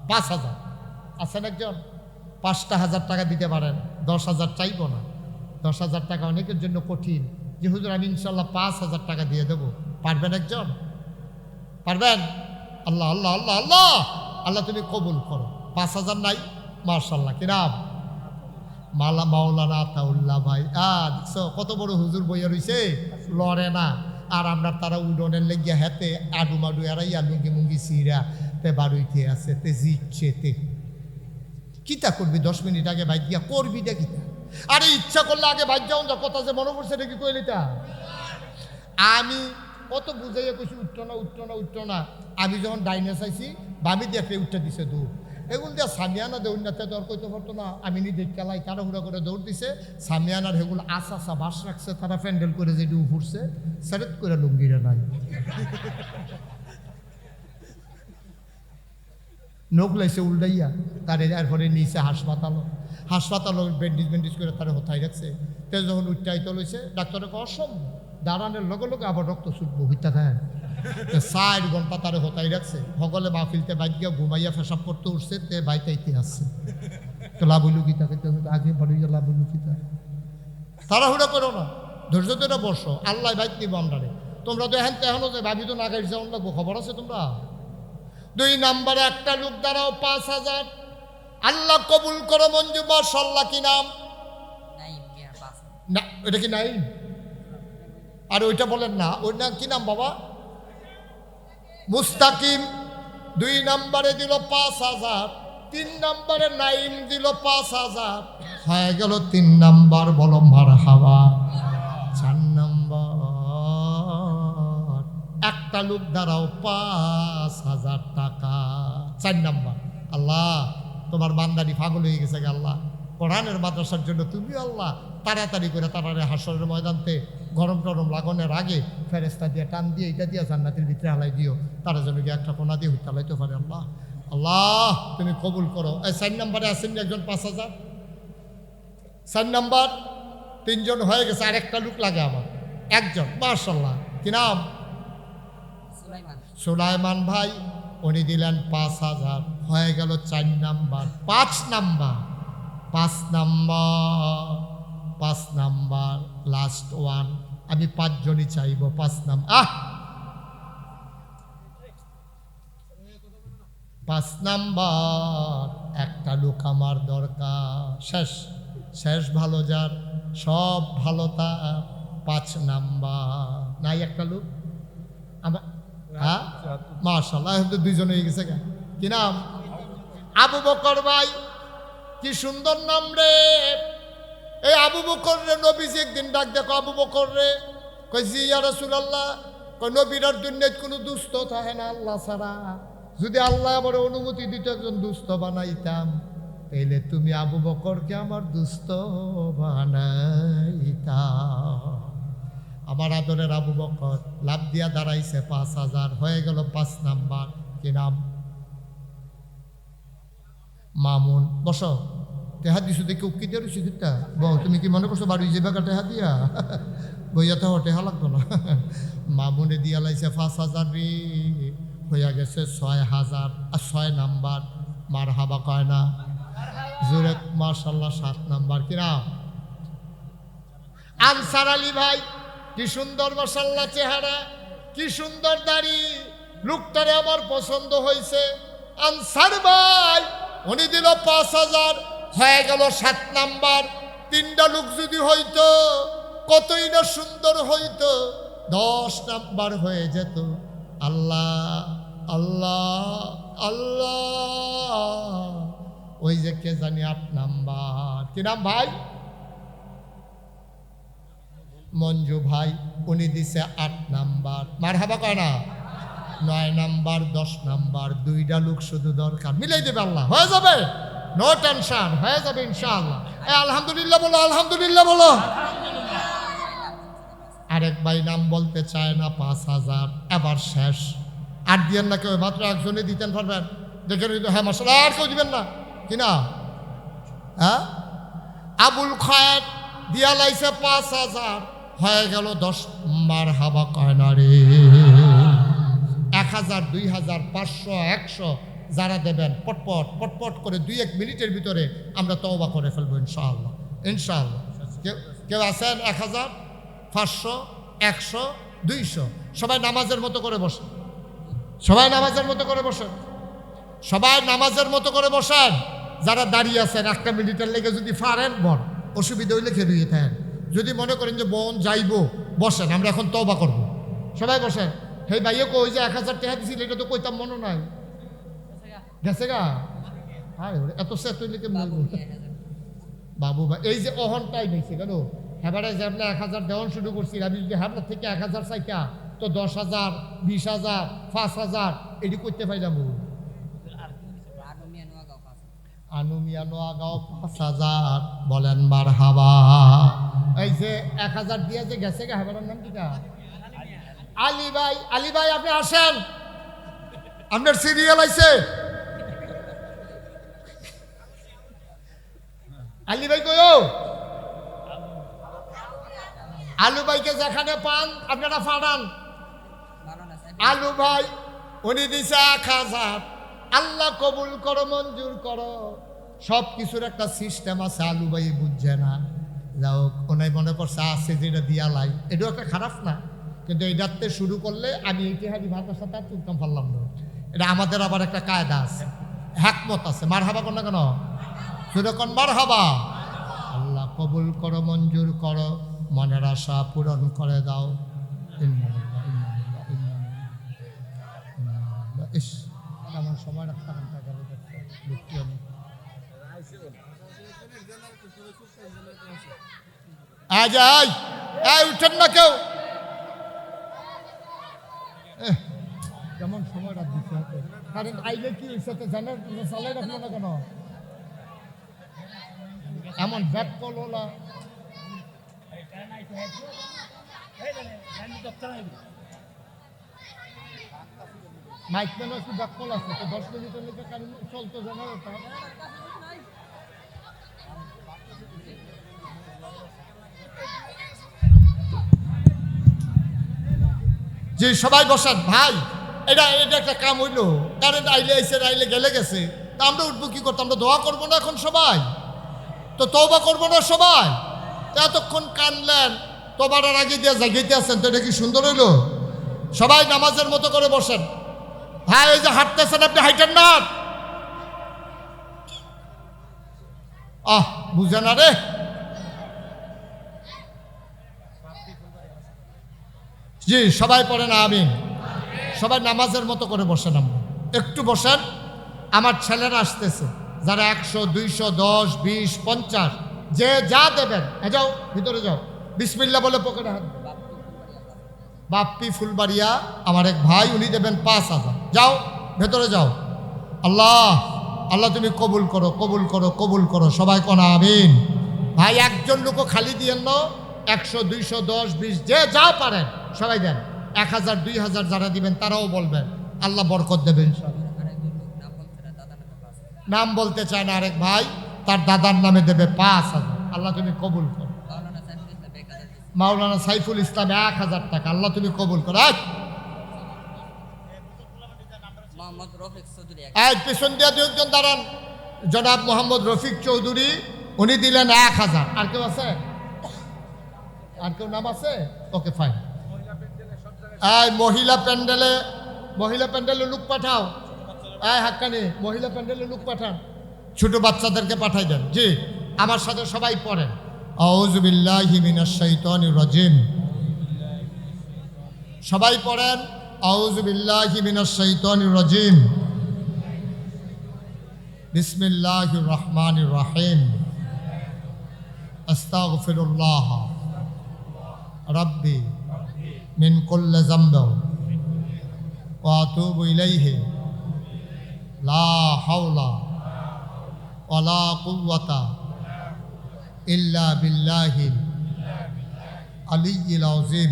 5,000 আছেন একজন? 5,000 টাকা দিতে পারেন। 10,000 চাইবো না। 10,000 টাকা অনেকের জন্য কঠিন। যে হুজুর আমি ইনশাল্লাহ 5,000 টাকা দিয়ে দেবো, পারবেন একজন? পারবেন? আল্লাহ আল্লাহ আল্লাহ আল্লাহ আল্লাহ তুমি কবুল করো। 5,000 নাই? মার্শাল্লাহ। কিরাম মাওলানা আতাউল্লাহ ভাই। দেখছো কত বড় হুজুর বইয়া রইছে, লড়ে না। আর আমরা তারা উডনের লেগিয়া হেতে আডু মাডু এড়াইয়া লুঙ্গি মুঙ্গি সিরা তে বাড়ুইতে আছে তে জিতছে তে কিতা করবি? 10 মিনিট আগে বাইক গিয়া করবি না কিতা? আরে ইচ্ছা করলে আগে বাইক যাও না। কথা যে মনে পড়ছে এটা কি কইলিটা? আমি কত বুঝাইয়া কইছি উঠতো না উঠতো না উঠতো না। আমি যখন ডাইনে চাইছি বামি দেখে উঠতে দিছে দৌড়। এগুলো দিয়া সামিয়ানা দৌড়নাতে দৌড় করতে পারতো না। আমি নিজে খেলাই তাড়াহুড়া করে দৌড় দিছে। সামিয়ানার সেগুলো আসা বাস রাখছে, তারা প্যান্ডেল করে যেটু উঠছে সেরেট করে লুঙ্গিরা নাই। নখ লাইছে উল্টাইয়া তার এরপরে নিচে হাসপাতাল ব্যান্ডিজ করে তারা হতাই রাখছে। তে যখন উচ্চাইতে লইছে ডাক্তারে অসম্ভব, দাঁড়ানোর লগে লগে আবার রক্ত ছুটবো হইতা থাকে। 4 ঘন্টা তারে হতাই রাখছে। সকলে মাহফিলতে বাইক গিয়া ঘুমাইয়া পেশাব করতে উঠছে, তে বাইতাইতে আসছে। তো লাভ হইল কি তাকে আগে বাড়িয়া লাভ হইল কি? তাড়াহুড়া করো না, ধৈর্য ধরে বসো। আল্লাহ বাইক নিব আমরারে। তোমরা তো এখনো যে ভাবি তো না গাড়ি যাওয়ার লাগবো, খবর আছে তোমরা? 2 নাম্বারে একটা লোক দাঁড়াও 5,000। আল্লাহ কবুল করো মঞ্জু। মাশাআল্লাহ। কি নাম? নাইম মিয়া 5 না এটা কি নাই? আর ওইটা বলেন না। ওই না কি নাম বাবা? মুস্তাকিম। 2 নাম্বারে দিল 5,000। 3 নাম্বারে নাইম দিল 5,000। হয়ে গেল 3 নাম্বার। বলো মারহাবা। 4 নাম্বার একটা লোক দাঁড়াও 5,000 টাকা। 4 নাম্বার। আল্লাহ তোমার বান্দারি পাগল হয়ে গেছে গে আল্লাহ। কোরআনের মাদ্রাসার জন্য তুমি আল্লাহ তাড়াতাড়ি করে তারারে হাসরের ময়দানতে গরম টরম লাগানোর আগে ফেরেস্তা দিয়ে টান দিয়ে এটা দিয়ে জান্নাতের ভিতরে হালাই দিও। তারা যেন গিয়ে একটা কোনা দিয়ে হালাইতে পারে। আল্লাহ আল্লাহ তুমি কবুল করো। এই 4 নাম্বারে আসেন একজন 5,000। 4 নাম্বার 3 জন হয়ে গেছে। আর একটা লোক লাগে আমার, একজন। মাশাআল্লাহ। কি নাম? সুলাইমান সুলাইমান ভাই। উনি দিলেন 5,000। হয়ে গেল 4 নাম্বার। 5 number last one. আমি 5 জনই চাইব 5 নাম্বার। 5 নাম্বার একটা লোক আমার দরকার। শেষ শেষ ভালো যার, সব ভালো তার। 5 নাম্বার নাই একটা লোক আমার। হ্যাঁ মাশাআল্লাহ, তো 2 জন হয়ে গেছে। কি নাম? আবু বকর ভাই। কি সুন্দর নাম রে। এই আবু বকর রে নবীজি একদিন ডাক দেখো, আবু বকর রে কই জি ইয়া রাসূলুল্লাহ, কই নবীরার দুনিয়ায় কোনো দুস্থ থাকে না আল্লাহ ছাড়া। যদি আল্লাহ আমার অনুমতি দিত একজন দুস্থ বানাইতাম, তাইলে তুমি আবু বকরকে আমার দুস্থ বানাইতাম। আমার আদরের আবু বকর লাভ দিয়া দাঁড়াইছে, 5000 হয়ে গেল। 5 নাম্বার কি নাম? মামুন। বসো। টেহা দিছো দেখে উকি দিয়ে রয়েছি কিতা বউ, তুমি কি মনে করছো বাড়ি যাবে টেহা দিয়া? বইয়া তো টেহা লাগতো না। মামুনে দিয়া লাইছে 5000 রে, হইয়া গেছে 6000। আর 6 নাম্বার মার হাবা কয় না জোরে মাশাআল্লাহ। 7 নাম্বার কি নাম? আনসার আলী ভাই। কি সুন্দর মাশাআল্লাহ চেহারা, কি সুন্দর দাড়ি, লোকটারে আমার পছন্দ হয়েছে। আনসার ভাই উনি দিল 5000, হয়ে গেল 7 নাম্বার। 3টা লোক যদি হইতো কতই না সুন্দর হইতো, 10 নাম্বার হয়ে যেত। আল্লাহ আল্লাহ আল্লাহ। ওই যে কে জানি 8 নাম্বার কি নাম ভাই? মঞ্জু ভাই। উনি দিছে 8 নাম্বার। মারহাবা কয় না? 9 নাম্বার 10 নাম্বার। 2টা লোক শুধু দরকার, মিলাই দেবে আল্লাহ, হয়ে যাবে। নো টেনশন, হয়ে যাবে ইনশাআল্লাহ। আলহামদুলিল্লাহ বলো, আলহামদুলিল্লাহ বলো। আরেক ভাই নাম বলতে চায় না। 5000 এবার শেষ। আর দিয়েন না কেউ, মাত্র একজনে দিতেন পারবেন। দেখে হ্যাঁ মাশাআল্লাহ, আর কেউ দিবেন না কি না? হ্যাঁ আবুল খায়ের দিয়া লাইছে 5000, হয়ে গেল 10। মারহাবা কয় না রে। 1000 2000 500 100 যারা দেবেন পটপট পটপট করে 2-1 মিনিটের ভিতরে আমরা তওবা করে ফেলবো ইনশাআল্লাহ। ইনশাআল্লাহ। কেউ আছেন? 1000 500 100 200। সবাই নামাজের মতো করে বসেন, সবাই নামাজের মতো করে বসেন, সবাই নামাজের মতো করে বসেন। যারা দাঁড়িয়ে আছেন 1 মিনিটের লেগে যদি পারেন বল, অসুবিধা হইলে খেয়ে থাকেন। যদি মনে করেন যে বোন যাইবো, বসেন, আমরা এখন তওবা করব। সবাই বসেন। হে ভাইও কই যে 1000 টাকা দিছিল, এটা তো কইতাম মনে নাই। গেছে গা? হায় এত সে তুই লিখে বাবু ভাই এই যে অহনটাই নিয়েছে কেন? হেবারে যে আমরা 1000 দেওয়ান শুরু করছি, আমি যদি হেবার থেকে 1000 চাইতা তো 10,000 20,000 5,000 এটি করতে পাইলাম। আনুমিয়া নোয়াগাঁও 5000 বলেন মারহাবা। এই যে 1000 দিয়ে যে গেছে গা, হেবারের নাম কিটা? আলী ভাই। আলী ভাই আপনি আসেন, আপনার সিরিয়াল আইছে। আলী ভাই কই? আলু ভাইকে যেখানে পান আপনারা ফাড়ান। আলু ভাই উনি দিছে 1000। আল্লাহ কবুল করো, মঞ্জুর করো। সব কিছুর একটা সিস্টেম আছে, আলু ভাই বুঝছে না। যাও ওনাই মনে করছে আছে যেটা দিয়া লাই, এটাও একটা খারাপ না, কিন্তু এইটাতে শুরু করলে আমি ইতিহাদি ভাতের সাথে আর তুলতাম পারলাম না। এটা আমাদের আবার একটা কায়দা আছে, হ্যাকমত আছে। মারহাবা কোন না কেন? সেরকম মারহাবা। আল্লাহ কবুল করো, মঞ্জুর করো, মনের আশা পূরণ করে দাও। ইস কেমন সময় রাখতাম উঠেন না কেউ। কেমন সময় রাখ দিচ্ছে হাতে। কারণ আইলে কি হয়েছে জানার চালাই রাখলো না কেন? এমন ব্যাক কল ওলা মাইক মেন একটু ব্যাক কল আছে তো 10 মিনিটের মধ্যে কারণ চলতো জেনারেটর। যে সবাই বসান ভাই, এটা একটা কাম হইলো। কারেন্ট আইলে আইসে, আইলে গেলে গেছে, তা আমরা উঠবো কি করতাম? আমরা দোয়া করবো না এখন সবাই? তো তওবা করবো না সবাই? এতক্ষণ কানলেন, তোবার আগে দিয়ে জাগিতে আছেন, তো এটা কি সুন্দর হইলো? সবাই নামাজের মতো করে বসেন। ভাই এই যে হাঁটতেছেন আপনি হাইটেন না। বুঝে না রে। জি সবাই পড়েন আমিন। সবাই নামাজের মতো করে বসেন, আমরা একটু বসেন। আমার ছেলেরা আসতেছে, যারা 100, 200, 10, 20, 50 যে যা দেবেন। যাও ভিতরে যাও, বিসমিল্লাহ বলে পকেটে হাত দাও। বাপ্পি ফুলবাড়িয়া আমার এক ভাই, উনি দেবেন 5,000। যাও ভেতরে যাও। আল্লাহ আল্লাহ তুমি কবুল করো, কবুল করো, কবুল করো। সবাই কোন আমিন। ভাই একজন লোকও খালি দিয়েন না। 100, 200, 10, 20 যে যা পারেন সবাই দেন। 1,000, 2,000 যারা দিবেন তারাও বলবেন, আল্লাহ বরকত দেবেন। নাম বলতে চায় না আরেক ভাই, তার দাদার নামে দেবে 5,000। আল্লাহ তুমি কবুল করো। মাওলানা সাইফুল ইসলাম 1,000 টাকা। আল্লাহ তুমি কবুল করো। মোহাম্মদ রফিক চৌধুরী পিছন দিয়ে দুজন দাঁড়ান। জনাব মোহাম্মদ রফিক চৌধুরী, উনি দিলেন 1,000। আর কেউ আছে? আর কেউ নাম আছে? Okay fine. মহিলা প্যান্ডেলে লোক পাঠাও। হাক্কানি মহিলা প্যান্ডেলে লোক পাঠান, ছোট বাচ্চাদেরকে পাঠাই দেন। জি আমার সাথে সবাই পড়েন। আউযু বিল্লাহি মিনাশ শাইতানির রাজিম। সবাই পড়েন আউযু বিল্লাহি মিনাশ শাইতানির রাজিম। বিসমিল্লাহির রহমানির রহিম। আস্তাগফিরুল্লাহ রাব্বি মিন কুল্লি যামবিন ওয়া আতুবু ইলাইহি লা হাওলা ওয়ালা কুওয়াতা ইল্লা বিল্লাহিল আলিয়্যিল আযীম।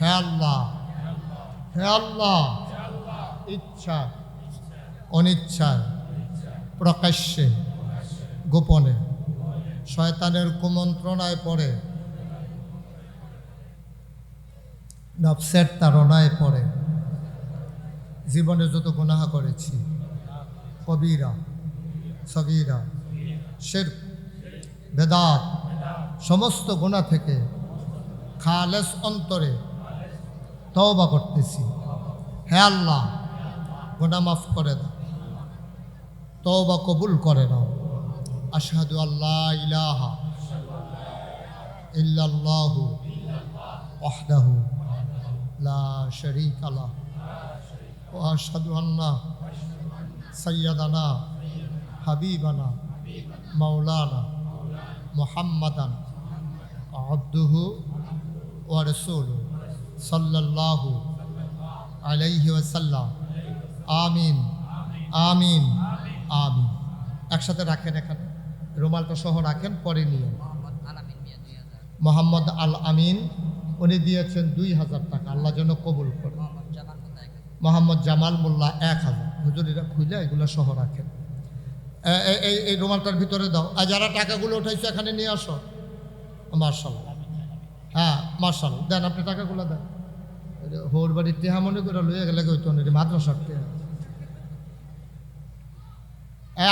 হে আল্লাহ, হে আল্লাহ, ইচ্ছা অনিচ্ছায় প্রকাশ্যে গোপনে শয়তানের কুমন্ত্রণায় পড়ে, নফসের তাড়নায় পড়ে জীবনে যত গুনাহ করেছি, কবিরা সগীরা শিরক বেদাত সমস্ত গুনাহ থেকে খালেস অন্তরে তওবা করতেছি। হে আল্লাহ গুনাহ মাফ করে দাও, তওবা কবুল করে নাও। আশহাদু আল্লা ইলাহা ইল্লাল্লাহু ওয়াহদাহু লা শারীকা লাহু ওয়া আশহাদু আন্না সাইয়্যিদানা হাবিবানা মাওলানা মুহাম্মাদান আবদুহু ওয়া রাসূলুহু সাল্লাল্লাহু আলাইহি ওয়াসাল্লাম। আমিন আমিন আমিন। একসাথে রাখেন, এখানে রুমালটা সহ রাখেন, পরে নিয়ে। মোহাম্মদ আল আমিন উনি দিয়েছেন 2,000 টাকা। আল্লাহ যেন কবুল করে। মোহাম্মদ জামাল মোল্লা 1,000। হুজুরিরা খুলে এগুলো সহ রাখেন। এই রুমালটার ভিতরে দাও। আর যারা টাকাগুলো উঠাইছো এখানে নিয়ে আসো। মার্শাল্লাহ, হ্যাঁ মার্শাল্লাহ। দেন আপনি টাকাগুলো দেন। হোর বাড়ির টেহা মনে করে লইয়া গেলে হইতো না, মাদ্রাসার টেহা।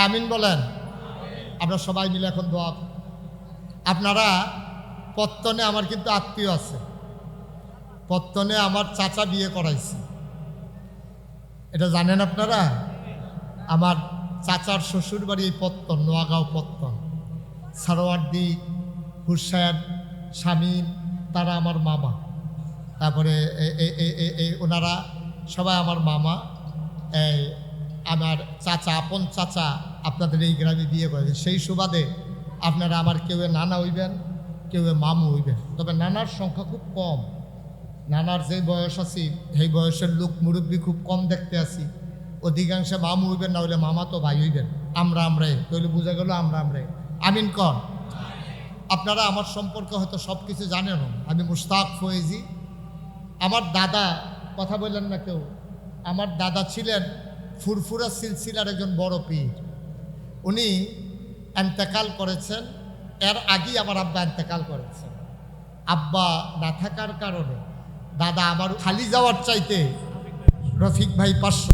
আমিন বলেন। আমরা সবাই মিলে এখন দোয়া। আপনারা পত্তনে আমার কিন্তু আত্মীয় আছে। পত্তনে আমার চাচা বিয়ে করাইছে, এটা জানেন আপনারা? আমার চাচার শ্বশুর বাড়ি এই পত্তন, নোয়াগাঁও পত্তন। সারোয়ার্দি, হুসাইন, শামীম তারা আমার মামা। তারপরে ওনারা সবাই আমার মামা। আমার চাচা, আপন চাচা আপনাদের এই গ্রামে বিয়ে করেছে। সেই সুবাদে আপনারা আমার কেউ নানা হইবেন, কেউ মামু হইবেন। তবে নানার সংখ্যা খুব কম। নানার যে বয়স আছি সেই বয়সের লোক মুরব্বী খুব কম দেখতে আছি। অধিকাংশে মামু হইবেন, না হইলে মামা তো ভাই হইবেন। আমরাই তাহলে বোঝা গেল আমরাই। আমিন কর। আপনারা আমার সম্পর্কে হয়তো সব কিছু জানেন। আমি মুশতাক ফয়েজি। আমার দাদা, কথা বললেন না কেউ, আমার দাদা ছিলেন ফুরফুরা সিলসিলার একজন বড় পীর। উনি ইন্তেকাল করেছেন, এর আগেই আমার আব্বা ইন্তেকাল করেছেন। আব্বা না থাকার কারণে দাদা আমার খালি যাওয়ার চাইতে রফিক ভাই 500,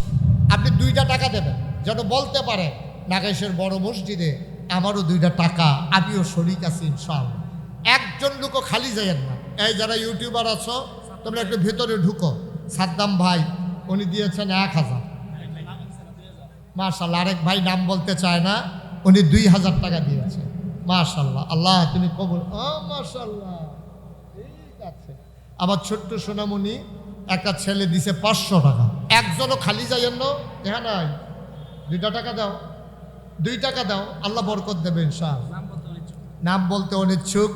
আপনি 2টা টাকা দেবেন যেন বলতে পারে নাগাইশের বড় মসজিদে আমারও 2টা টাকা, আমিও শরিক আছি ইনশাআল্লাহ। একজন লোকও খালি যাইয়েন না। এই যারা ইউটিউবার আছো তোমরা একটু ভেতরে ঢুকো। সাদ্দাম ভাই উনি দিয়েছেন 1000। মাশাআল্লাহ। আরেক ভাই নাম বলতে চায় না, উনি 2000 টাকা দিয়েছে। মাশাআল্লাহ, আল্লাহ তুমি কবুল। মাশাআল্লাহ, ঠিক আছে। আমার ছোট্ট সোনামণি একটা ছেলে দিছে 500 টাকা। একজনও খালি যাইয়েন না, দেখা নাই। 2 টাকা দাও, 2 টাকা দাও, আল্লাহ বরকত দেবে ইনশাআল্লাহ। নাম বলতে অনিচ্ছুক।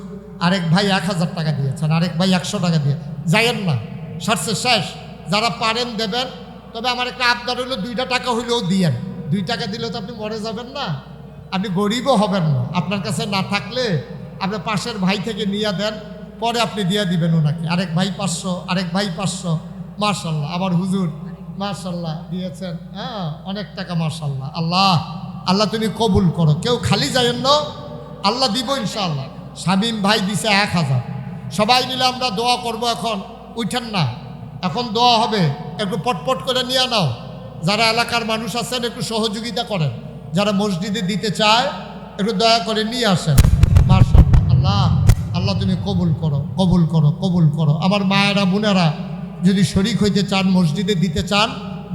আরেক ভাই 1000 টাকা দিয়েছেন, আরেক ভাই 100 টাকা দিয়ে। যাইয়েন না, সারছে শেষ। যারা পারেন দেবেন, তবে আমার একটা আবদার হইলো 2 টাকা হইলেও দিয়েন। 2 টাকা দিলে তো আপনি মরে যাবেন না, আপনি গরিবও হবেন না। আপনার কাছে না থাকলে আপনার পাশের ভাই থেকে নিয়ে দেন, পরে আপনি দিয়ে দিবেন ওনাকে। আরেক ভাই 500, আরেক ভাই 500। মাশাআল্লাহ। আবার হুজুর মাশাআল্লাহ দিয়েছেন, হ্যাঁ অনেক টাকা। মাশাআল্লাহ, আল্লাহ আল্লাহ তুমি কবুল করো। কেউ খালি যাইয়েন না, আল্লাহ দিব ইনশাআল্লাহ। শামীম ভাই দিছে 1000। সবাই মিলে আমরা দোয়া করব। এখন উঠেন না, এখন দোয়া হবে, একটু পটপট করে নিয়ে নাও। যারা এলাকার মানুষ আছেন একটু সহযোগিতা করেন, যারা মসজিদে দিতে চায় একটু দয়া করে নিয়ে আসেন। মাশাআল্লাহ, আল্লাহ আল্লাহ তুমি কবুল করো, কবুল করো, কবুল করো। আমার মায়েরা বোনেরা যদি শরীক হইতে চান, মসজিদে দিতে চান,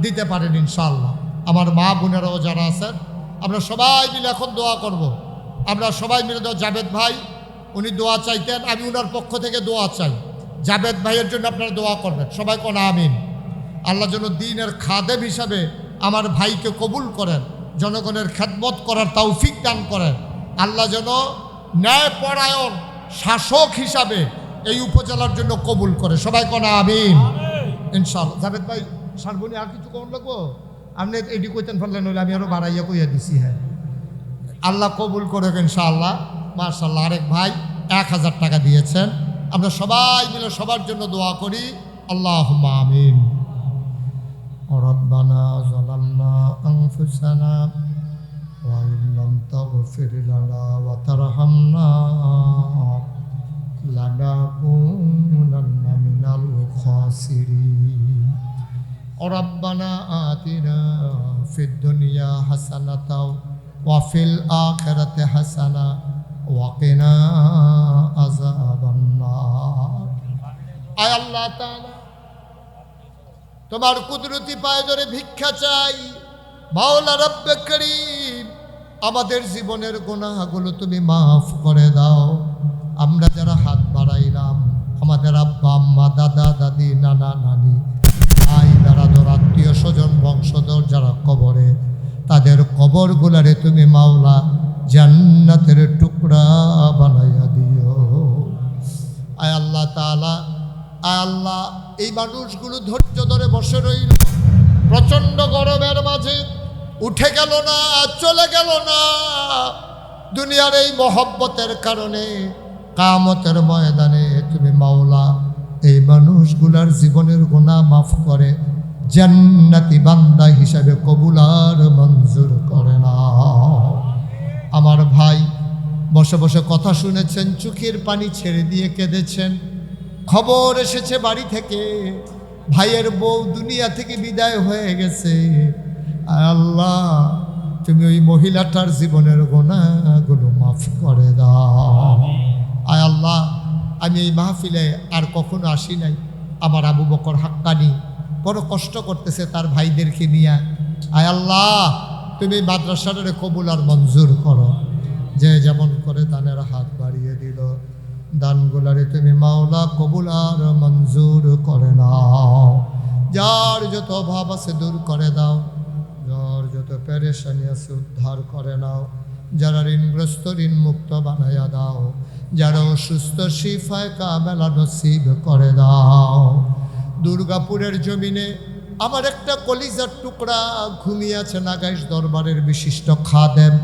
দিতে পারেন ইনশাআল্লাহ। আমার মা বোনেরাও যারা আছেন, আমরা সবাই মিলে এখন দোয়া করব। আমরা সবাই মিলে দোয়া। জাবেদ ভাই উনি দোয়া চাইতেন, আমি ওনার পক্ষ থেকে দোয়া চাই। জাবেদ ভাইয়ের জন্য আপনারা দোয়া করবেন, সবাই কোন আমিন। আল্লাহ যেন দ্বীনের খাদেম হিসাবে আমার ভাইকে কবুল করেন, জনগণের খেদমত করার তৌফিক দান করেন। আল্লাহ যেন ন্যায়পরায়ণ শাসক হিসাবে এই উপজেলার জন্য কবুল করে, সবাই কোন আমিন ইনশাআল্লাহ। জাবেদ ভাই সারবনি আর কিছু কোন লাগবো? আপনি এটি কইতেন ফেললেন, হইলে আমি আরো বাড়াইয়া কইয়া দিছি। হ্যাঁ, আল্লাহ কবুল করে ইনশাআল্লাহ। মাশাআল্লাহ। আরেক ভাই 1000 টাকা দিয়েছেন। আমরা সবাই মিলে সবার জন্য দোয়া করি, আল্লাহুম্মা আমিন। রব্বানা যালামনা আনফুসানা ওয়া ইল্লাম তাগফির লানা ওয়া তারহামনা লানাকুনান্না মিনাল খাসিরিন। রব্বানা আতিনা ফিদ দুনিয়া হাসানাতাও ওয়া ফিল আখিরাতি হাসানা ওয়া কিনা আযাবান নার। আয় আল্লাহ তাআলা, তোমার কুদরতি পায়ে ধরে ভিক্ষা চাই, মাওলা রব্বে করিম, আমাদের জীবনের গুনাহগুলো তুমি মাফ করে দাও। আমরা যারা হাত বাড়াইলাম, আমাদের আব্বা আম্মা, দাদা দাদি, নানা নানি, ভাই বেড়াদর, আত্মীয় স্বজন, বংশধর যারা কবরে, তাদের কবরগুলারে তুমি মাওলা জান্নাতের টুকরা বানাইয়া দিও। আয় আল্লাহ তাআলা, আয় আল্লাহ, এই মানুষগুলো ধৈর্য ধরে বসে রইল, প্রচণ্ড গরমের মাঝে উঠে গেল না, চলে গেল না। দুনিয়ার এই মহব্বতের কারণে কিয়ামতের ময়দানে তুমি মাওলা এই মানুষগুলার জীবনের গুনাহ মাফ করে জান্নাতি বান্দা হিসাবে কবুল আর মঞ্জুর করে না। আমার ভাই বসে বসে কথা শুনেছেন, চোখের পানি ছেড়ে দিয়ে কেঁদেছেন। খবর এসেছে বাড়ি থেকে, ভাইয়ের বউ দুনিয়া থেকে বিদায় হয়ে গেছে। আল্লাহ তুমি ওই মহিলাটার জীবনের গুনাহগুলো মাফ করে দাও। আয় আল্লাহ, আমি এই মাহফিলে আর কখনো আসি নাই। আমার আবু বকর হাক্কানি বড় কষ্ট করতেছে তার ভাইদেরকে নিয়ে। আয় আল্লাহ, তুমি মাদ্রাসাটারে কবুল আর মঞ্জুর করো। যে যেমন করে দানের হাত বাড়িয়ে দিল, দানগুলারে তুমি মাওলা কবুল আর মঞ্জুর করে নাও। যার যত অভাব আছে দূর করে দাও, যার যত পেরেশানি আছে উদ্ধার করে নাও। যারা ঋণগ্রস্ত ঋণ মুক্ত বানাইয়া দাও, যারা অসুস্থ শিফায়ে কামেলা নসিব করে দাও। দুর্গাপুরের জমিনে আমার একটা কলিজার টুকরা ঘুমিয়ে আছে, নাগাইশ দরবারের বিশিষ্ট খাদেম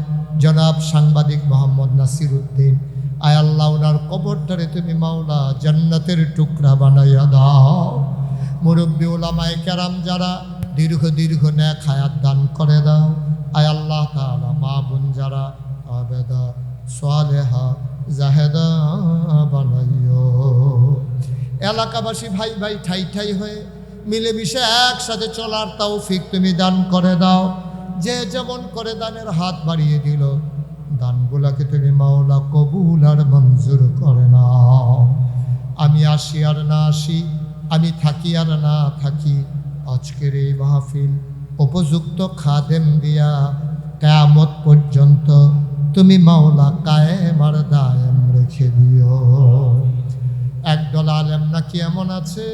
জনাব সাংবাদিক মোহাম্মদ নাসির উদ্দিন। আয় আল্লাহ, ওনার কবরটারে তুমি মাওলা জান্নাতের টুকরা বানাইয়া দাও। মুরব্বী ওলামায়ে কেরাম যারা দীর্ঘ দীর্ঘ নেক হায়াত দান করে দাও। আয় আল্লাহ তাআলা, মা বোন যারা আবেদা সালেহা জাহেদা বানাইও। এলাকাবাসী ভাই ভাই ঠাই ঠাই হয়ে মিলেমিশে একসাথে চলার তৌফিক তুমি দান করে দাও। যে যেমন করে দানের হাত বাড়িয়ে দিল, দানগুলাকে তুমি মাওলা কবুল আর মঞ্জুর করে নাও। আমি আসি আর না আসি, আমি থাকি আর না থাকি, আজকের এই মাহফিল উপযুক্ত খাদেম দিয়া কিয়ামত পর্যন্ত তুমি মাওলা কায়েম আর দায়েম রেখে দিও। একদল আলেম নাকি এমন আছে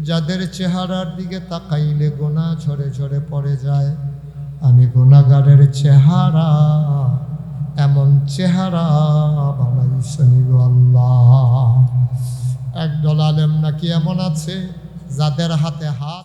যাদের চেহারার দিকে তাকাইলে গোনা ঝরে ঝরে পড়ে যায়। আমি গুনাহগারের চেহারা এমন চেহারা বানাইছেন গো আল্লাহ। একদল আলেম নাকি এমন আছে যাদের হাতে হাত